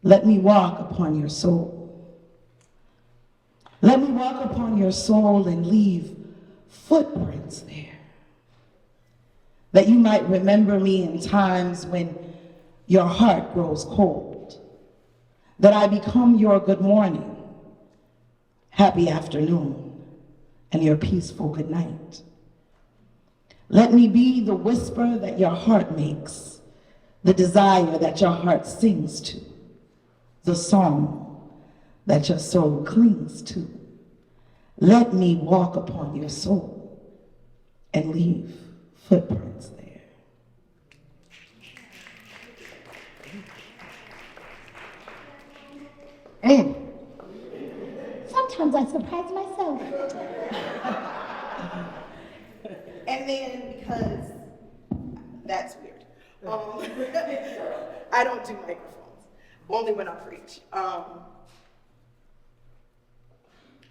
Let me walk upon your soul. Let me walk upon your soul and leave footprints there. That you might remember me in times when your heart grows cold. That I become your good morning, happy afternoon, and your peaceful good night. Let me be the whisper that your heart makes, the desire that your heart sings to, the song that your soul clings to. Let me walk upon your soul and leave footprints there. Sometimes I surprise myself. And then, because that's weird, I don't do microphones, only when I preach.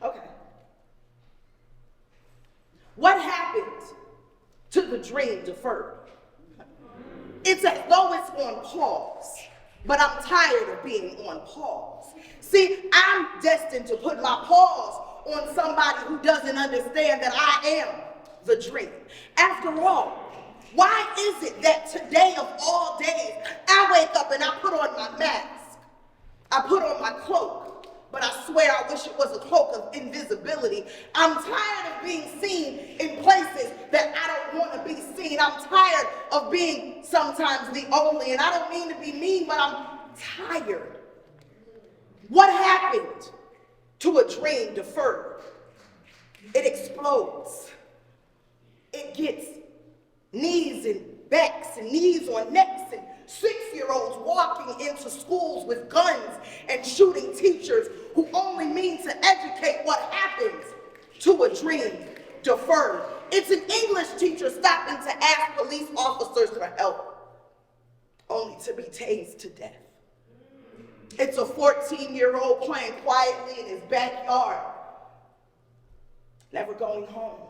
Okay. What happened to the dream deferred? It's as though it's on pause, but I'm tired of being on pause. See, I'm destined to put my pause on somebody who doesn't understand that I am the dream. After all, why is it that today of all days, I wake up and I put on my mask, I put on my cloak, but I swear I wish it was a cloak of invisibility. I'm tired of being seen in places that I don't want to be seen. I'm tired of being sometimes the only, and I don't mean to be mean, but I'm tired. What happened to a dream deferred? It explodes. It gets knees and backs and knees on necks and 6-year-olds walking into schools with guns and shooting teachers who only mean to educate what happens to a dream deferred. It's an English teacher stopping to ask police officers for help, only to be tased to death. It's a 14-year-old playing quietly in his backyard, never going home.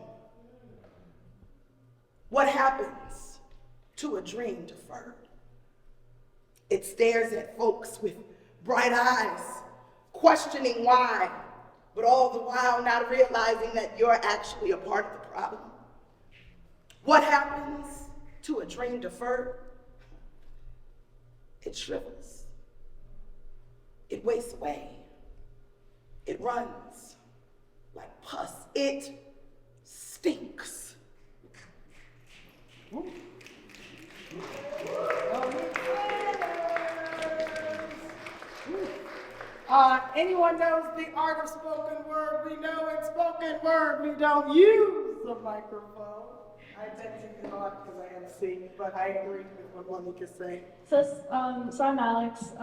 What happens to a dream deferred? It stares at folks with bright eyes, questioning why, but all the while not realizing that you're actually a part of the problem. What happens to a dream deferred? It shrivels. It wastes away. It runs like pus. It stinks. Anyone knows the art of spoken word? We know in spoken word we don't use a microphone. I bet you thought because I am singing, but I agree with what Monique is saying. So I'm Alex.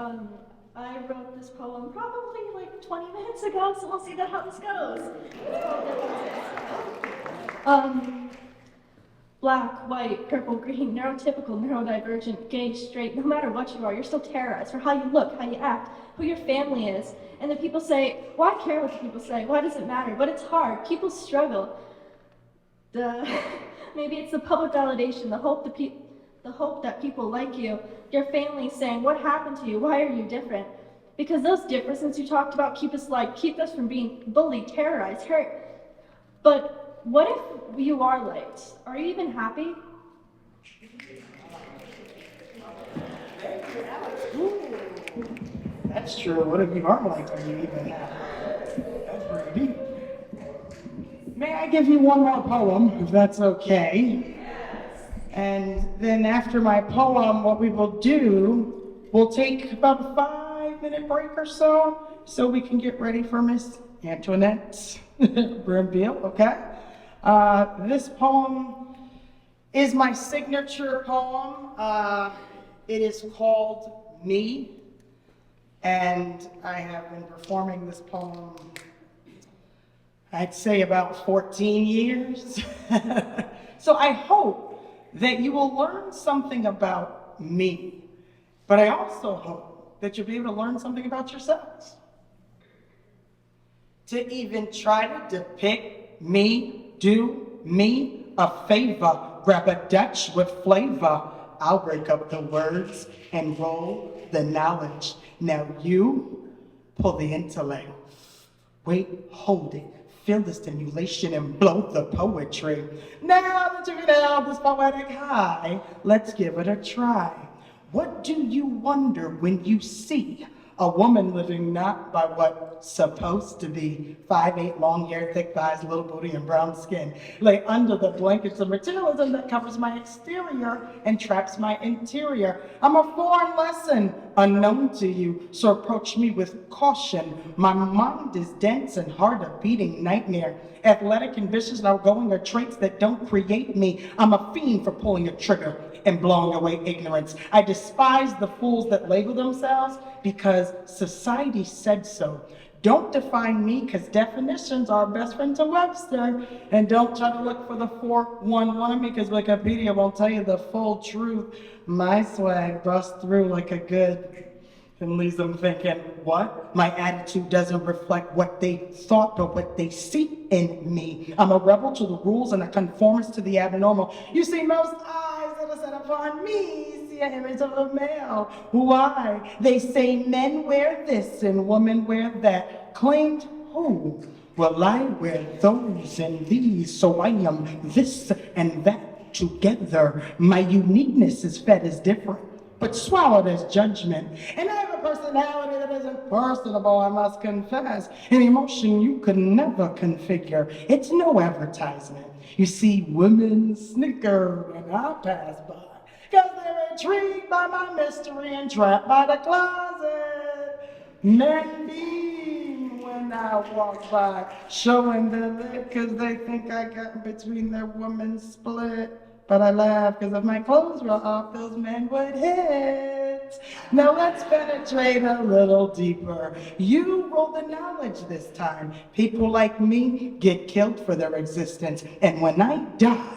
I wrote this poem probably like 20 minutes ago, so we'll see how this goes. Black, white, purple, green, neurotypical, neurodivergent, gay, straight, no matter what you are, you're still terrorized for how you look, how you act, who your family is. And then people say, why care what the people say? Why does it matter? But it's hard. People struggle. Maybe it's the public validation, the hope that people like you, your family saying, what happened to you? Why are you different? Because those differences you talked about keep us from being bullied, terrorized, hurt. But what if you are liked? Are you even happy? Ooh, that's true. What if you aren't like, are you even happy? That's pretty deep. May I give you one more poem, if that's okay? And then after my poem, what we will do, we'll take about a 5-minute break or so we can get ready for Miss Antoinette Brim-Bell, okay? This poem is my signature poem. It is called Me, and I have been performing this poem, I'd say about 14 years. So I hope that you will learn something about me, but I also hope that you'll be able to learn something about yourselves. To even try to depict me, do me a favor, grab a Dutch with flavor. I'll break up the words and roll the knowledge. Now you pull the intellect. Wait, hold it. Feel the stimulation and blow the poetry. Now that you've nailed this poetic high, let's give it a try. What do you wonder when you see a woman living not by what's supposed to be 5'8", long hair, thick thighs, little booty, and brown skin, lay under the blankets of materialism that covers my exterior and traps my interior? I'm a foreign lesson, unknown to you, so approach me with caution. My mind is dense and hard a beating nightmare. Athletic and vicious and outgoing are traits that don't create me. I'm a fiend for pulling a trigger and blowing away ignorance. I despise the fools that label themselves because society said so. Don't define me, because definitions are best friend to Webster. And don't try to look for the 411 of me, because Wikipedia won't tell you the full truth. My swag busts through like a good, and leaves them thinking, what? My attitude doesn't reflect what they thought, but what they see in me. I'm a rebel to the rules and a conformist to the abnormal. You see, most eyes that are set upon me see an image of a male. Why? They say men wear this and women wear that. Claimed who? Well, I wear those and these, so I am this and that together. My uniqueness is fed as different, but swallowed as judgment. And I have a personality that isn't personable, I must confess. An emotion you could never configure. It's no advertisement. You see, women snicker when I pass by, because they're intrigued by my mystery and trapped by the closet. Men beam when I walk by, showing their lip because they think I got between their woman split. But I laugh because if my clothes were off, those men would hit. Now let's penetrate a little deeper. You roll the knowledge this time. People like me get killed for their existence. And when I die,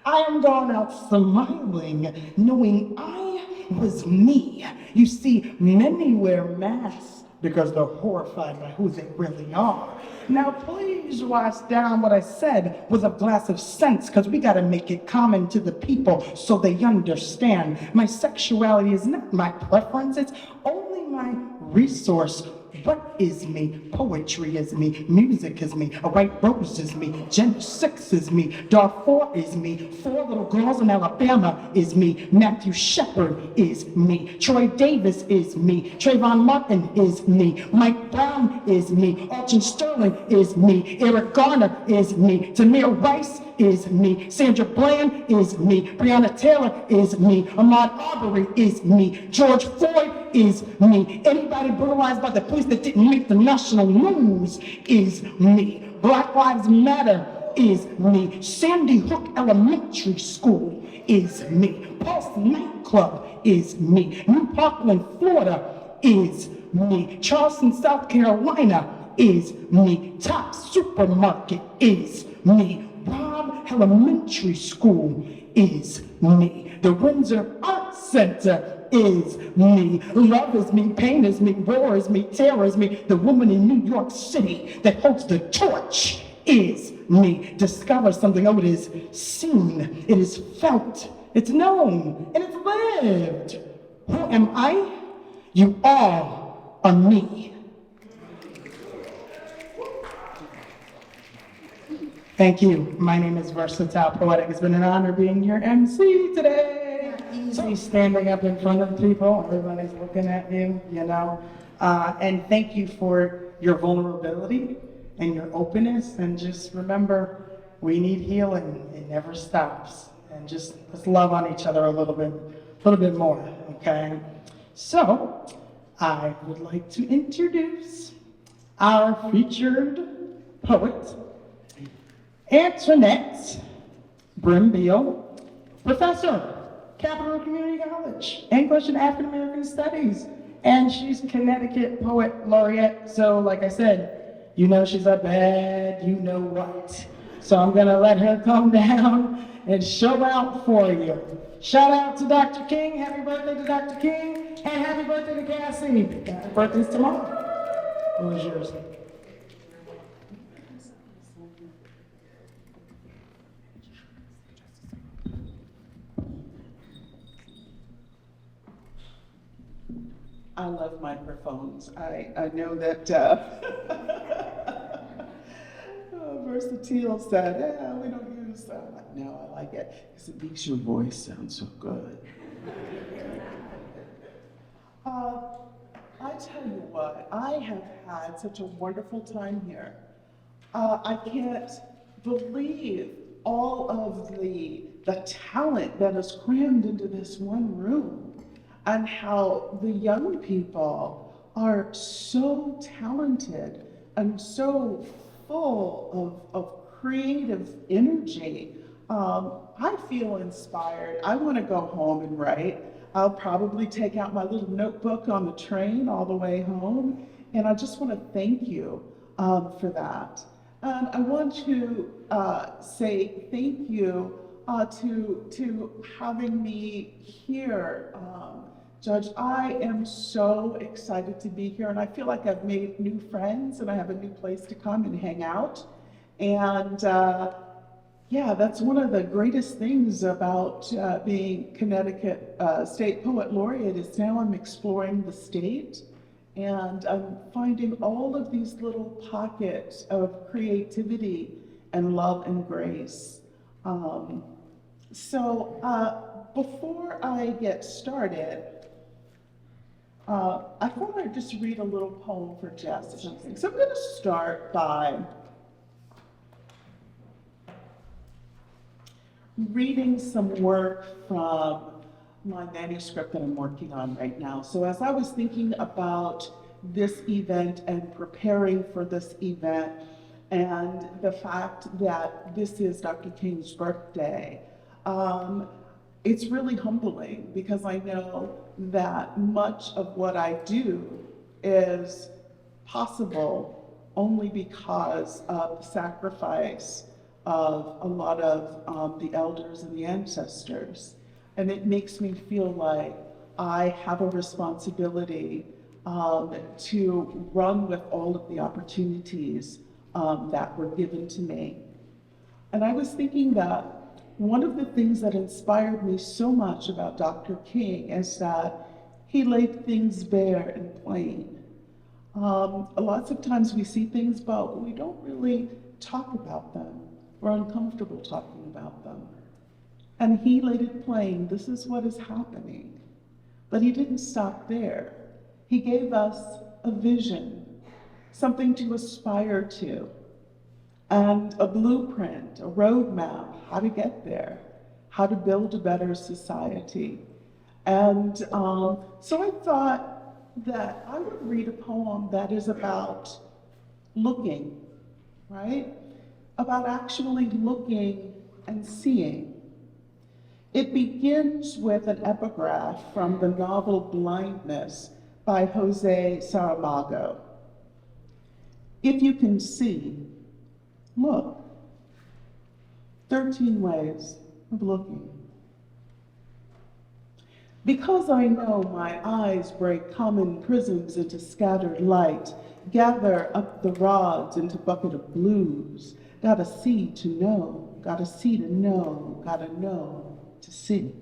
I am gone out smiling, knowing I was me. You see, many wear masks because they're horrified by who they really are. Now please wash down what I said with a glass of sense, because we gotta make it common to the people so they understand. My sexuality is not my preference, it's only my resource. What is me? Poetry is me. Music is me. A white rose is me. Gen 6 is me. Darfur is me. 4 little girls in Alabama is me. Matthew Shepard is me. Troy Davis is me. Trayvon Martin is me. Mike Brown is me. Alton Sterling is me. Eric Garner is me. Tamir Rice is me. Sandra Bland is me. Breonna Taylor is me. Ahmaud Arbery is me. George Floyd is me. Anybody brutalized by the police that didn't make the national news is me. Black Lives Matter is me. Sandy Hook Elementary School is me. Pulse Nightclub is me. New Parkland, Florida is me. Charleston, South Carolina is me. Top Supermarket is me. Robb Elementary School is me. The Windsor Arts Center is me. Love is me, pain is me, war is me, terror is me. The woman in New York City that holds the torch is me. Discover something, oh, it is seen, it is felt, it's known, and it's lived. Who am I? You all are me. Thank you. My name is Versatile Poetic. It's been an honor being your MC today. Easy standing up in front of people. Everybody's looking at you, you know. And thank you for your vulnerability and your openness. And just remember, we need healing. It never stops. And just let's love on each other a little bit more, okay? So I would like to introduce our featured poet, Antoinette Brim-Bell, professor, Capital Community College, English and African American Studies, and she's Connecticut Poet Laureate. So like I said, you know she's a bad you know what. So I'm gonna let her come down and show out for you. Shout out to Dr. King, happy birthday to Dr. King, and happy birthday to Cassie. Happy birthday's tomorrow. What was yours? I love microphones. I know that Versatile said, yeah, we don't use that. No, I like it because it makes your voice sound so good. I tell you what, I have had such a wonderful time here. I can't believe all of the talent that is crammed into this one room. And how the young people are so talented and so full of creative energy. I feel inspired. I want to go home and write. I'll probably take out my little notebook on the train all the way home. And I just want to thank you for that. And I want to say thank you to having me here. Judge, I am so excited to be here, and I feel like I've made new friends and I have a new place to come and hang out. And yeah, that's one of the greatest things about being Connecticut State Poet Laureate is now I'm exploring the state and I'm finding all of these little pockets of creativity and love and grace. Before I get started, I thought I'd just read a little poem for Jess. So I'm going to start by reading some work from my manuscript that I'm working on right now. So as I was thinking about this event and preparing for this event and the fact that this is Dr. King's birthday, it's really humbling because I know that much of what I do is possible only because of the sacrifice of a lot of the elders and the ancestors. And it makes me feel like I have a responsibility to run with all of the opportunities that were given to me. And I was thinking that one of the things that inspired me so much about Dr. King is that he laid things bare and plain. Lots of times we see things, but we don't really talk about them. We're uncomfortable talking about them. And he laid it plain, this is what is happening. But he didn't stop there. He gave us a vision, something to aspire to, and a blueprint, a roadmap, how to get there, how to build a better society. And so I thought that I would read a poem that is about looking, right? About actually looking and seeing. It begins with an epigraph from the novel Blindness by Jose Saramago. If you can see, look. 13 ways of looking. Because I know my eyes break common prisms into scattered light, gather up the rods into bucket of blues, gotta see to know, gotta see to know, gotta know to see.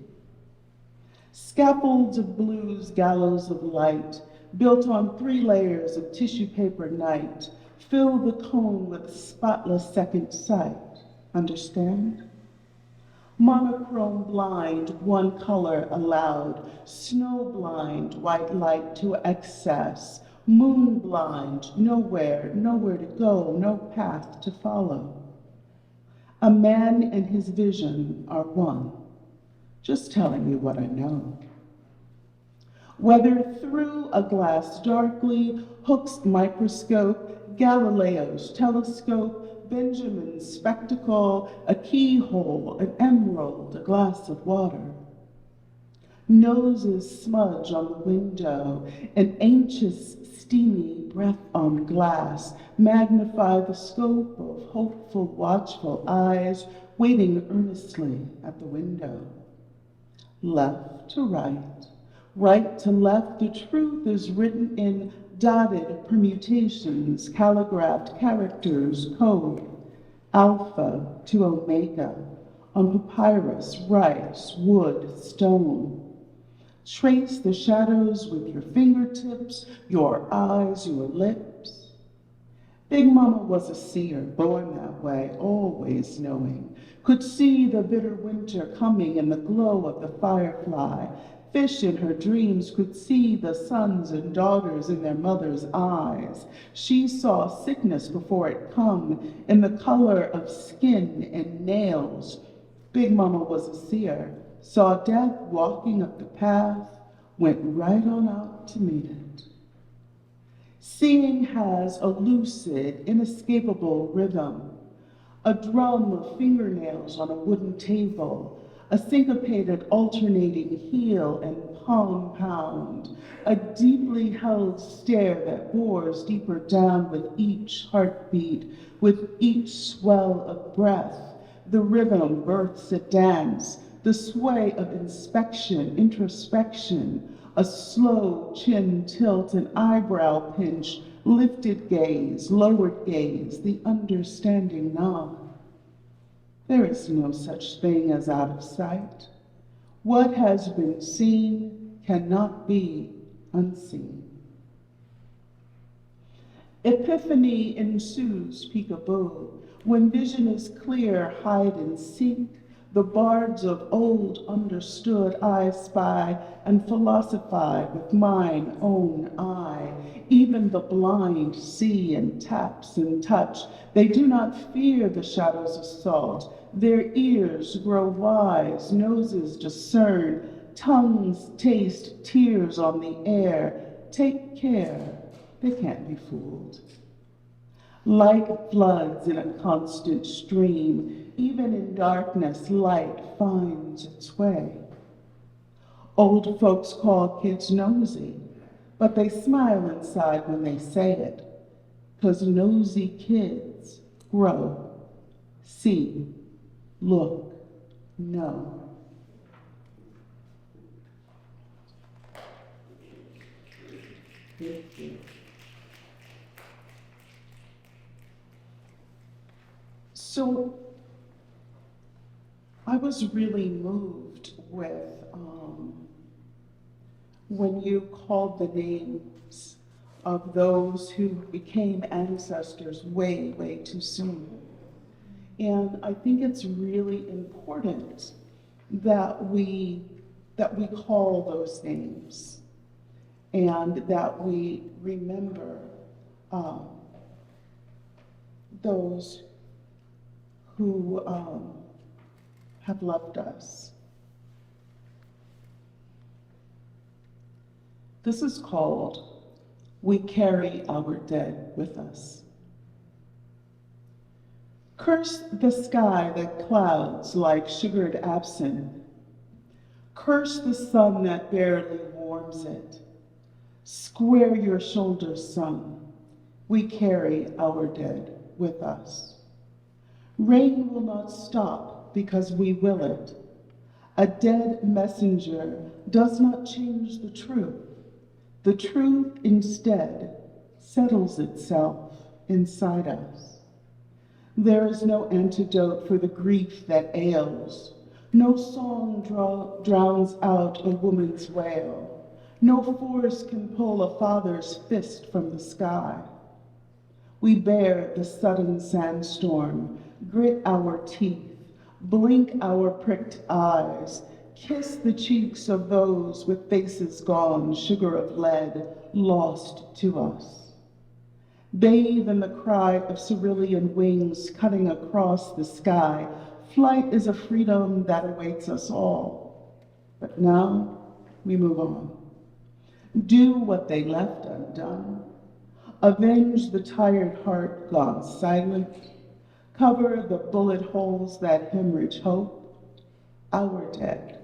Scaffolds of blues, gallows of light, built on 3 layers of tissue paper night, fill the cone with spotless second sight. Understand? Monochrome blind, one color allowed, snow blind, white light to excess, moon blind, nowhere to go, no path to follow. A man and his vision are one, just telling you what I know. Whether through a glass darkly, Hooke's microscope, Galileo's telescope, Benjamin's spectacle, a keyhole, an emerald, a glass of water. Noses smudge on the window, an anxious, steamy breath on glass, magnify the scope of hopeful, watchful eyes waiting earnestly at the window. Left to right, right to left, the truth is written in dotted permutations, calligraphed characters, code, alpha to omega, on papyrus, rice, wood, stone. Trace the shadows with your fingertips, your eyes, your lips. Big Mama was a seer, born that way, always knowing, could see the bitter winter coming in the glow of the firefly. Fish in her dreams could see the sons and daughters in their mother's eyes. She saw sickness before it come in the color of skin and nails. Big Mama was a seer, saw death walking up the path, went right on out to meet it. Seeing has a lucid, inescapable rhythm, a drum of fingernails on a wooden table, a syncopated alternating heel and palm pound, a deeply held stare that bores deeper down with each heartbeat, with each swell of breath. The rhythm births a dance, the sway of inspection, introspection, a slow chin tilt, an eyebrow pinch, lifted gaze, lowered gaze, the understanding nod. There is no such thing as out of sight. What has been seen cannot be unseen. Epiphany ensues, peekaboo. When vision is clear, hide and seek. The bards of old understood, I spy and philosophize with mine own eye. Even the blind see and taps and touch. They do not fear the shadow's assault. Their ears grow wise, noses discern, tongues taste tears on the air. Take care, they can't be fooled. Like floods in a constant stream, even in darkness, light finds its way. Old folks call kids nosy, but they smile inside when they say it, 'cause nosy kids grow, see, look, know. Thank you. So I was really moved with when you called the names of those who became ancestors way, way too soon. And I think it's really important that we call those names and that we remember those who have loved us. This is called We Carry Our Dead With Us. Curse the sky that clouds like sugared absinthe. Curse the sun that barely warms it. Square your shoulders, son. We carry our dead with us. Rain will not stop because we will it. A dead messenger does not change the truth. The truth instead settles itself inside us. There is no antidote for the grief that ails. No song drowns out a woman's wail. No force can pull a father's fist from the sky. We bear the sudden sandstorm, grit our teeth, blink our pricked eyes, kiss the cheeks of those with faces gone, sugar of lead, lost to us. Bathe in the cry of cerulean wings cutting across the sky. Flight is a freedom that awaits us all. But now we move on. Do what they left undone. Avenge the tired heart gone silent. Cover the bullet holes that hemorrhage hope. Our dead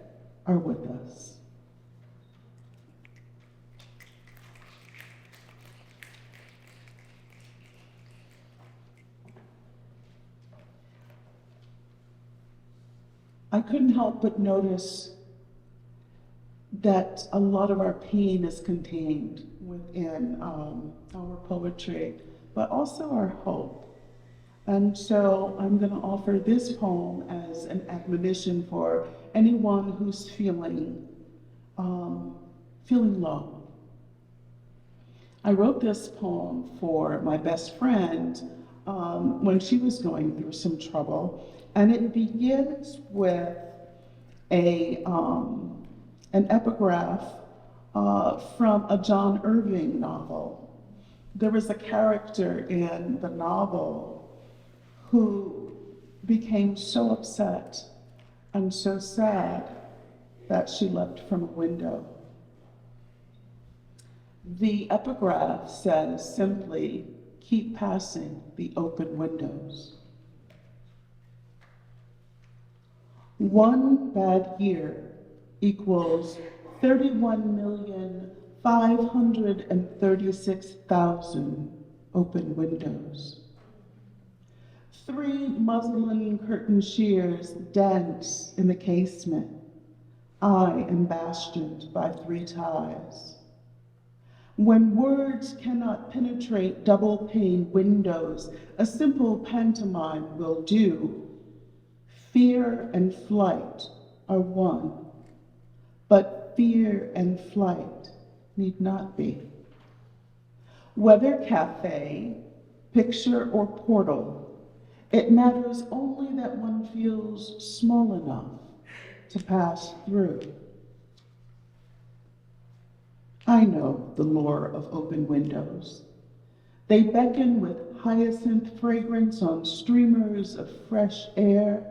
are with us. I couldn't help but notice that a lot of our pain is contained within our poetry, but also our hope. And so I'm going to offer this poem as an admonition for anyone who's feeling low. I wrote this poem for my best friend when she was going through some trouble, and it begins with an epigraph from a John Irving novel. There was a character in the novel who became so upset and so sad that she leapt from a window. The epigraph says simply, keep passing the open windows. One bad year equals 31,536,000 open windows. 3 muslin curtain shears dance in the casement. I am bastioned by 3 ties. When words cannot penetrate double-pane windows, a simple pantomime will do. Fear and flight are one, but fear and flight need not be. Whether cafe, picture, or portal, it matters only that one feels small enough to pass through. I know the lure of open windows. They beckon with hyacinth fragrance on streamers of fresh air.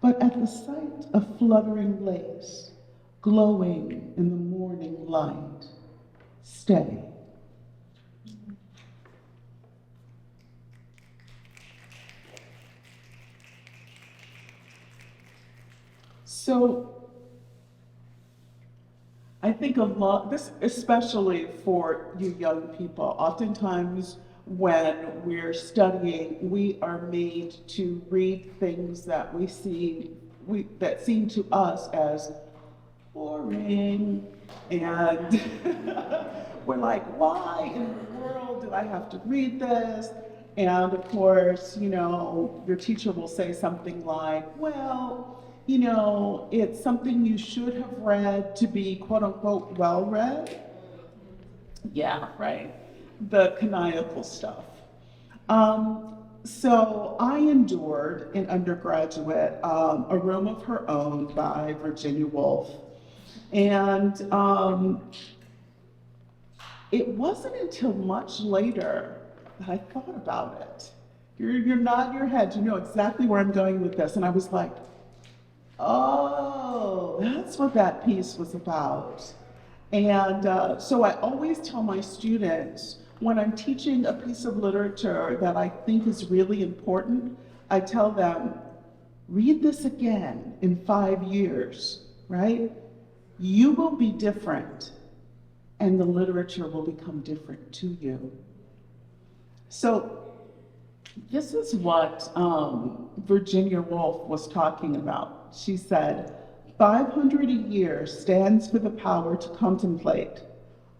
But at the sight of fluttering lace, glowing in the morning light, stay. So I think a lot, this especially for you young people, oftentimes when we're studying, we are made to read things that that seem to us as boring, and we're like, why in the world do I have to read this? And of course, your teacher will say something like, well, it's something you should have read to be quote unquote well read. Yeah, right. The canonical stuff. So I endured in undergraduate A Room of Her Own by Virginia Woolf. And it wasn't until much later that I thought about it. You're nodding your head, you know exactly where I'm going with this. And I was like, oh, that's what that piece was about. And so I always tell my students, when I'm teaching a piece of literature that I think is really important, I tell them, read this again in 5 years, right? You will be different and the literature will become different to you. So this is what Virginia Woolf was talking about. She said, 500 a year stands for the power to contemplate.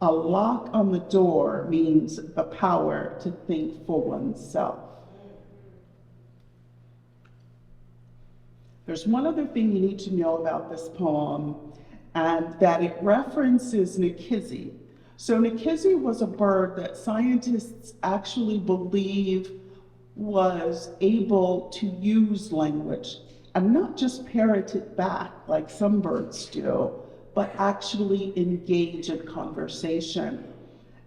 A lock on the door means the power to think for oneself. There's one other thing you need to know about this poem, and that it references Nikizzi. So Nikizzi was a bird that scientists actually believe was able to use language and not just parrot it back like some birds do, but actually engage in conversation.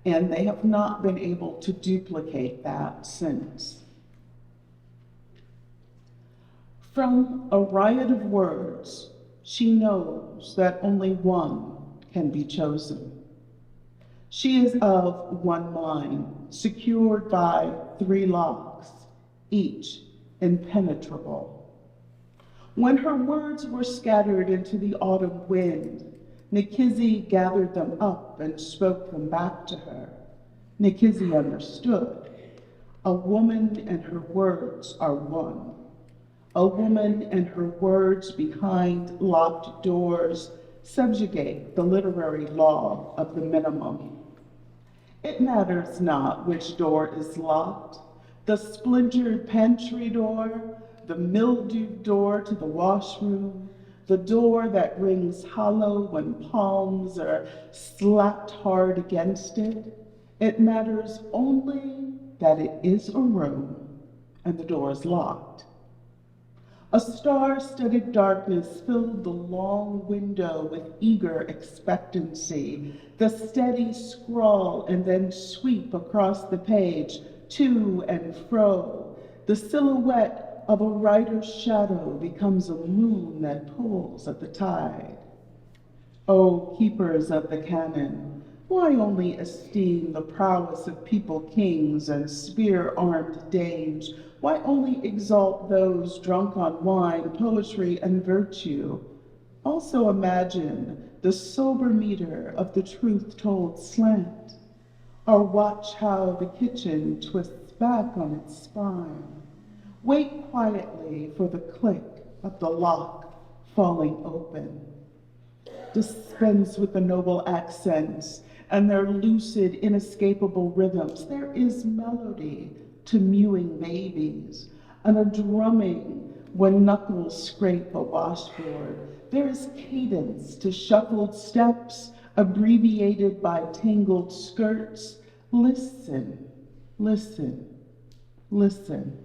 And they have not been able to duplicate that since. From a riot of words, she knows that only one can be chosen. She is of one mind, secured by 3 locks, each impenetrable. When her words were scattered into the autumn wind, Nikizzi gathered them up and spoke them back to her. Nikizzi understood. A woman and her words are one. A woman and her words behind locked doors subjugate the literary law of the minimum. It matters not which door is locked, the splintered pantry door, the mildewed door to the washroom, the door that rings hollow when palms are slapped hard against it. It matters only that it is a room and the door is locked. A star-studded darkness filled the long window with eager expectancy, the steady scrawl and then sweep across the page, to and fro. The silhouette of a writer's shadow becomes a moon that pulls at the tide. O keepers of the canon, why only esteem the prowess of people kings and spear-armed dames? Why only exalt those drunk on wine, poetry, and virtue? Also imagine the sober meter of the truth-told slant, or watch how the kitchen twists back on its spine. Wait quietly for the click of the lock falling open. Dispense with the noble accents and their lucid, inescapable rhythms. There is melody to mewing babies, and a drumming when knuckles scrape a washboard. There is cadence to shuffled steps, abbreviated by tangled skirts. Listen, listen, listen.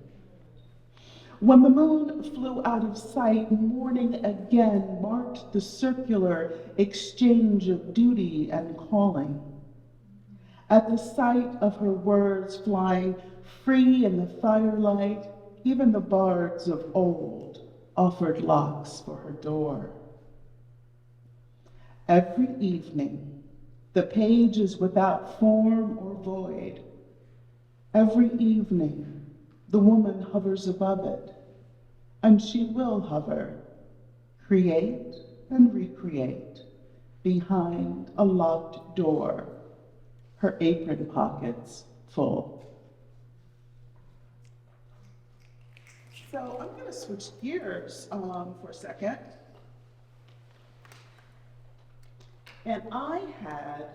When the moon flew out of sight, morning again marked the circular exchange of duty and calling. At the sight of her words flying free in the firelight, even the bards of old offered locks for her door. Every evening, the page is without form or void. Every evening, the woman hovers above it, and she will hover, create and recreate behind a locked door, her apron pockets full. So I'm going to switch gears for a second. And I had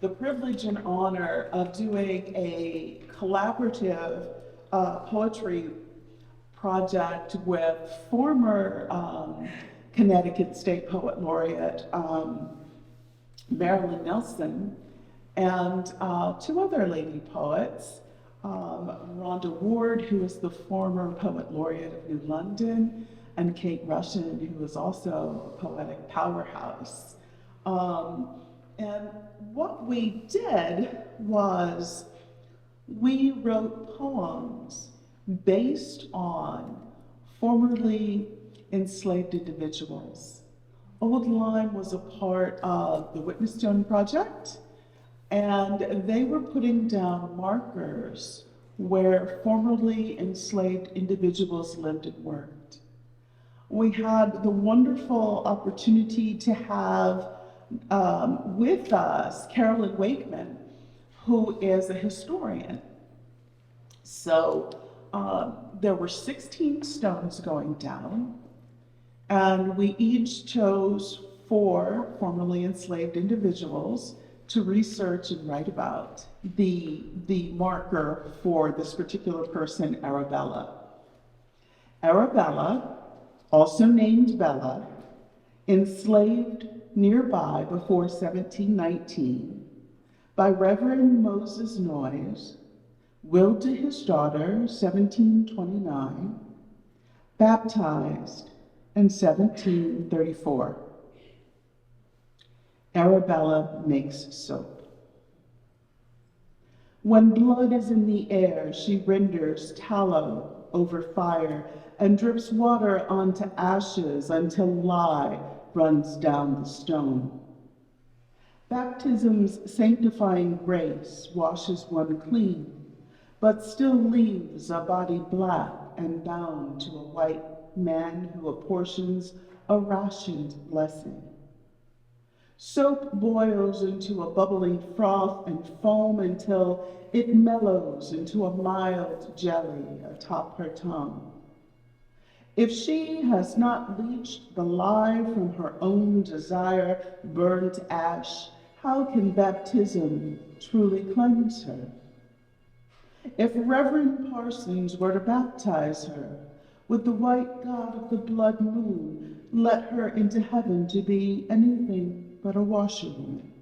the privilege and honor of doing a collaborative poetry project with former Connecticut State Poet Laureate Marilyn Nelson and 2 other lady poets, Rhonda Ward, who is the former Poet Laureate of New London, and Kate Rushin, who is also a poetic powerhouse. And what we did was we wrote poems based on formerly enslaved individuals. Old Lyme was a part of the Witness Stone Project, and they were putting down markers where formerly enslaved individuals lived and worked. We had the wonderful opportunity to have with us Carolyn Wakeman, who is a historian. So there were 16 stones going down, and we each chose 4 formerly enslaved individuals to research and write about the marker for this particular person, Arabella. Arabella, also named Bella, enslaved nearby before 1719 by Reverend Moses Noyes, willed to his daughter 1729, baptized in 1734. Arabella makes soap. When blood is in the air, she renders tallow over fire and drips water onto ashes until lye runs down the stone. Baptism's sanctifying grace washes one clean, but still leaves a body black and bound to a white man who apportions a rationed blessing. Soap boils into a bubbling froth and foam until it mellows into a mild jelly atop her tongue. If she has not leached the lye from her own desire, burnt ash, how can baptism truly cleanse her? If Reverend Parsons were to baptize her, would the white god of the blood moon let her into heaven to be anything but a washerwoman?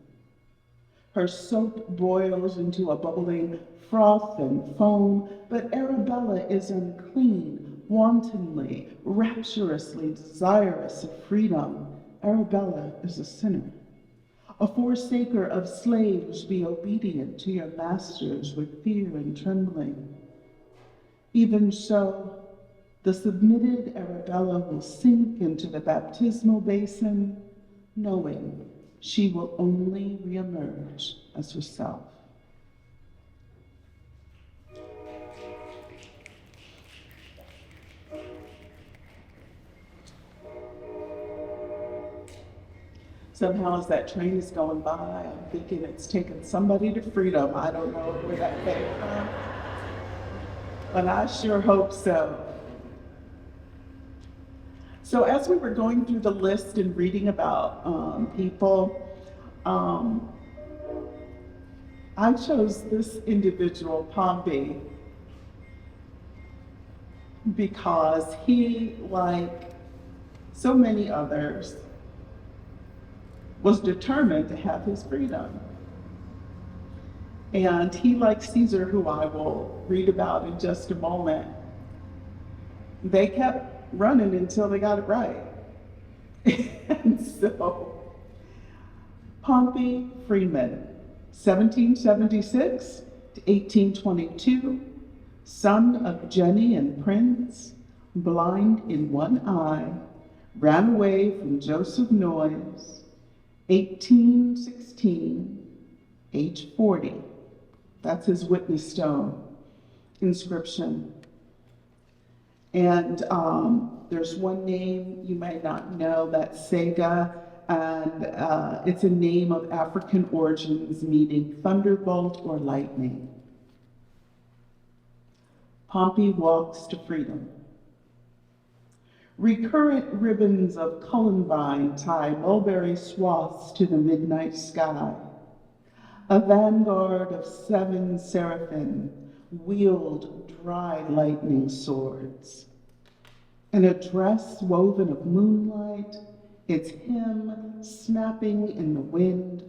Her soap boils into a bubbling froth and foam, but Arabella is unclean, wantonly, rapturously desirous of freedom. Arabella is a sinner. A forsaker of slaves, be obedient to your masters with fear and trembling. Even so, the submitted Arabella will sink into the baptismal basin, knowing she will only reemerge as herself. Somehow as that train is going by, I'm thinking it's taken somebody to freedom. I don't know where that came from, but I sure hope so. So as we were going through the list and reading about people, I chose this individual, Pompey, because he, like so many others, was determined to have his freedom. And he, like Caesar, who I will read about in just a moment, they kept running until they got it right. And so, Pompey Freeman, 1776 to 1822, son of Jenny and Prince, blind in one eye, ran away from Joseph Noyes, 1816, age 40. That's his witness stone inscription. And there's one name you may not know, that's Sega, and it's a name of African origins meaning thunderbolt or lightning. Pompey walks to freedom. Recurrent ribbons of columbine tie mulberry swaths to the midnight sky. A vanguard of 7 seraphim wield dry lightning swords. In a dress woven of moonlight, its hem snapping in the wind,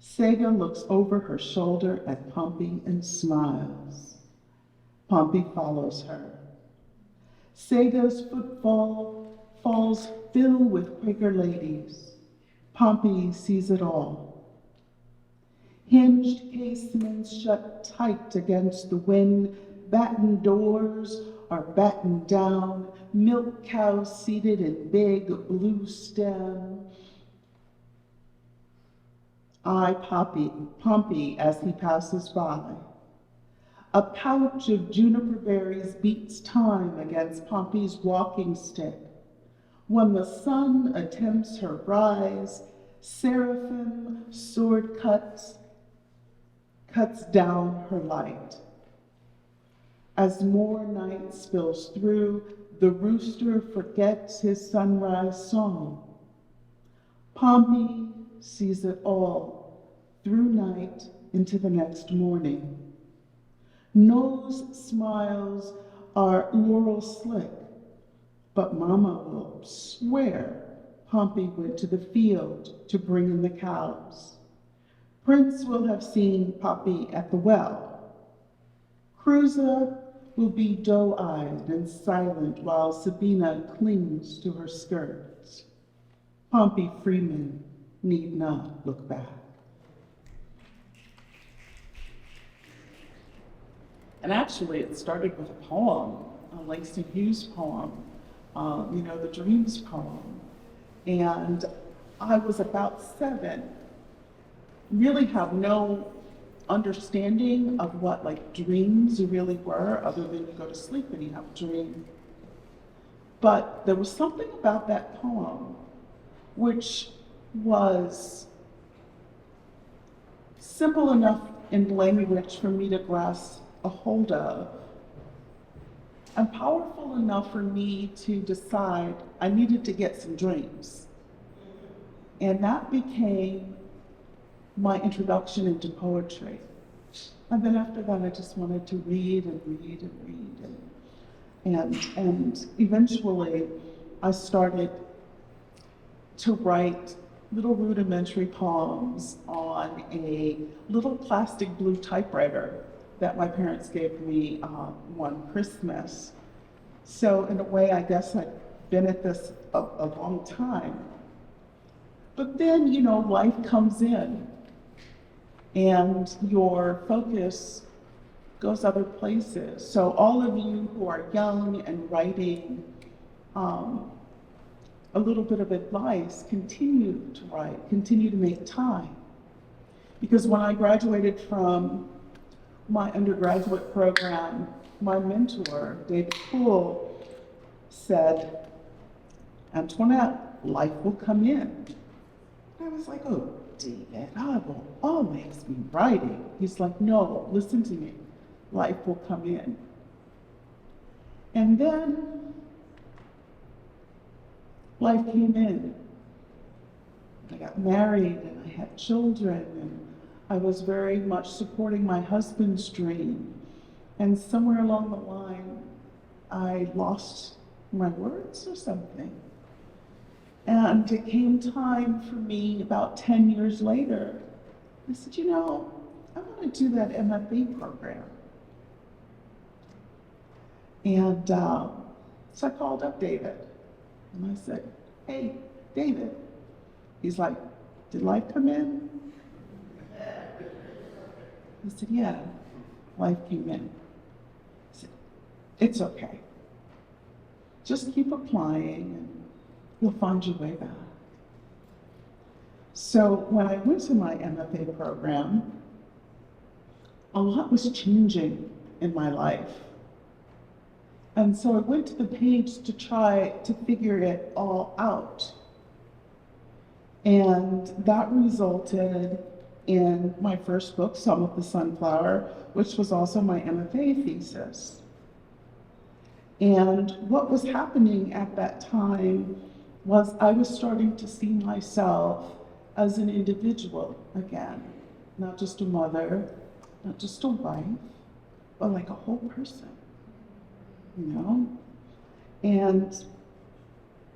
Sega looks over her shoulder at Pompey and smiles. Pompey follows her. Sega's footfall falls filled with Quaker ladies. Pompey sees it all. Hinged casements shut tight against the wind, battened doors are battened down, milk cows seated in big blue stem. Eye Pompey as he passes by. A pouch of juniper berries beats time against Pompey's walking stick. When the sun attempts her rise, Seraphim sword cuts down her light. As more night spills through, the rooster forgets his sunrise song. Pompey sees it all through night into the next morning. No's smiles are laurel slick, but Mama will swear Pompey went to the field to bring in the cows. Prince will have seen Poppy at the well. Cruza will be doe-eyed and silent while Sabina clings to her skirts. Pompey Freeman need not look back. And actually, it started with a poem, a Langston Hughes poem, the Dreams poem. And I was about 7, really have no understanding of what dreams really were, other than you go to sleep and you have a dream. But there was something about that poem which was simple enough in language for me to grasp a hold of, and powerful enough for me to decide I needed to get some dreams. And that became my introduction into poetry. And then after that, I just wanted to read and read and read. And eventually, I started to write little rudimentary poems on a little plastic blue typewriter that my parents gave me one Christmas. So in a way, I guess I'd been at this a long time. But then, life comes in and your focus goes other places. So all of you who are young and writing, a little bit of advice, continue to write, continue to make time. Because when I graduated from my undergraduate program, my mentor, David Poole, said, Antoinette, life will come in. I was like, oh, David, I will always be writing. He's like, no, listen to me. Life will come in. And then life came in. I got married and I had children, and I was very much supporting my husband's dream. And somewhere along the line, I lost my words or something. And it came time for me about 10 years later. I said, I want to do that MFA program. And so I called up David and I said, hey, David. He's like, did life come in? I said, yeah, life came in. I said, it's okay. Just keep applying and you'll find your way back. So when I went to my MFA program, a lot was changing in my life. And so I went to the page to try to figure it all out. And that resulted in my first book, Some of the Sunflower, which was also my MFA thesis. And what was happening at that time was I was starting to see myself as an individual again, not just a mother, not just a wife, but like a whole person, And,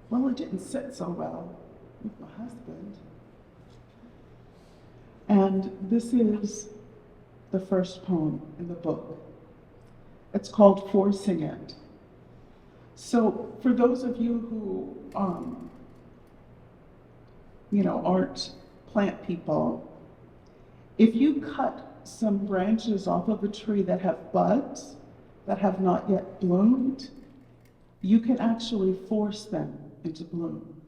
well, it didn't sit so well with my husband. And this is the first poem in the book. It's called Forcing It. So for those of you who, aren't plant people, if you cut some branches off of a tree that have buds that have not yet bloomed, you can actually force them into bloom.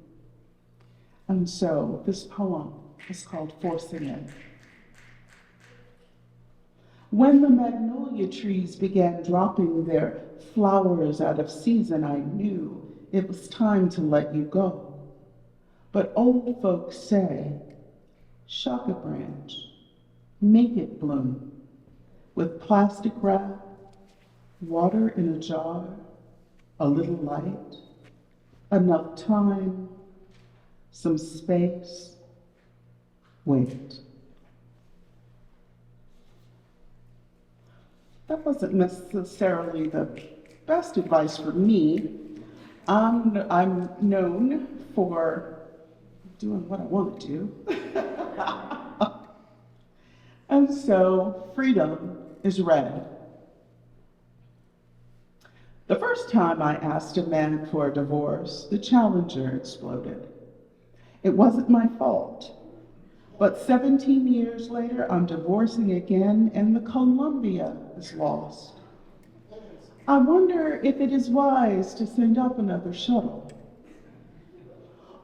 And so this poem is called Forcing It. When the magnolia trees began dropping their flowers out of season, I knew it was time to let you go. But old folks say Shock a branch, make it bloom with plastic wrap, water in a jar, a little light, enough time, some space, wait. That wasn't necessarily the best advice for me. I'm known for doing what I want to do. And so freedom is red. The first time I asked a man for a divorce, the Challenger exploded. It wasn't my fault. But 17 years later, I'm divorcing again, and the Columbia is lost. I wonder if it is wise to send up another shuttle.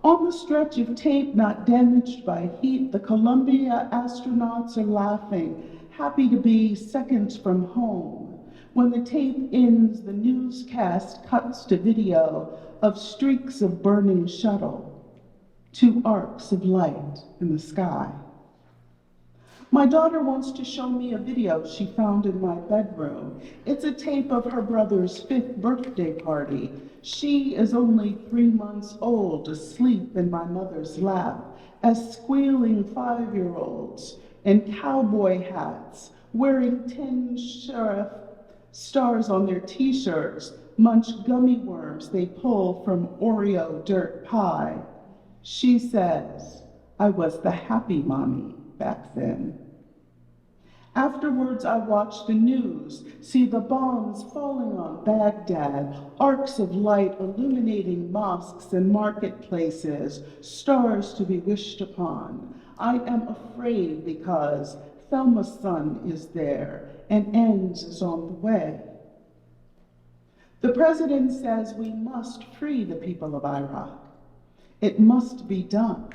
On the stretch of tape not damaged by heat, the Columbia astronauts are laughing, happy to be seconds from home. When the tape ends, the newscast cuts to video of streaks of burning shuttle, 2 arcs of light in the sky. My daughter wants to show me a video she found in my bedroom. It's a tape of her brother's 5th birthday party. She is only 3 months old, asleep in my mother's lap, as squealing 5-year-olds in cowboy hats, wearing 10 sheriff stars on their t-shirts, munch gummy worms they pull from Oreo dirt pie. She says, I was the happy mommy back then. Afterwards, I watch the news, see the bombs falling on Baghdad, arcs of light illuminating mosques and marketplaces, stars to be wished upon. I am afraid because Thelma's son is there and Enns is on the way. The president says we must free the people of Iraq. It must be done.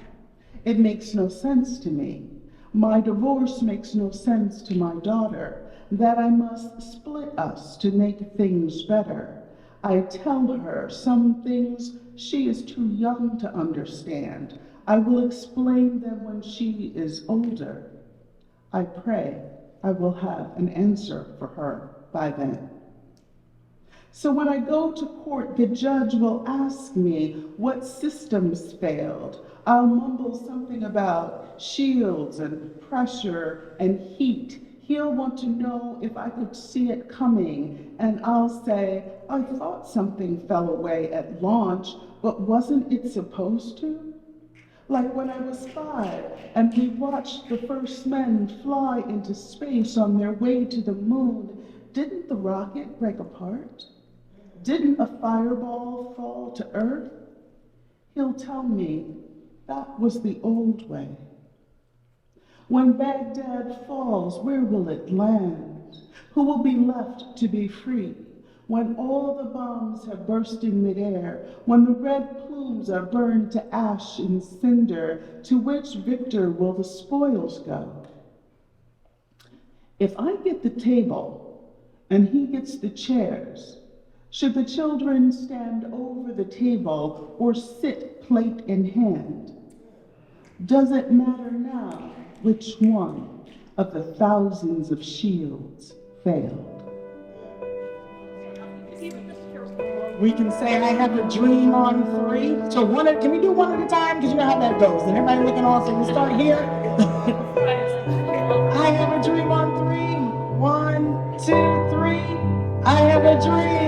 It makes no sense to me. My divorce makes no sense to my daughter, that I must split us to make things better. I tell her some things she is too young to understand. I will explain them when she is older. I pray I will have an answer for her by then. So when I go to court, the judge will ask me what systems failed. I'll mumble something about shields and pressure and heat. He'll want to know if I could see it coming, and I'll say, I thought something fell away at launch, but wasn't it supposed to? Like when I was 5 and we watched the first men fly into space on their way to the moon, didn't the rocket break apart? Didn't a fireball fall to Earth? He'll tell me that was the old way. When Baghdad falls, where will it land? Who will be left to be free? When all the bombs have burst in midair, when the red plumes are burned to ash and cinder, to which victor will the spoils go? If I get the table and he gets the chairs, should the children stand over the table or sit plate in hand? Does it matter now which one of the thousands of shields failed? We can say I have a dream on 3. So can we do one at a time? Because you know how that goes. And everybody looking on, so we start here. I have a dream on 3. 1, 2, 3. I have a dream.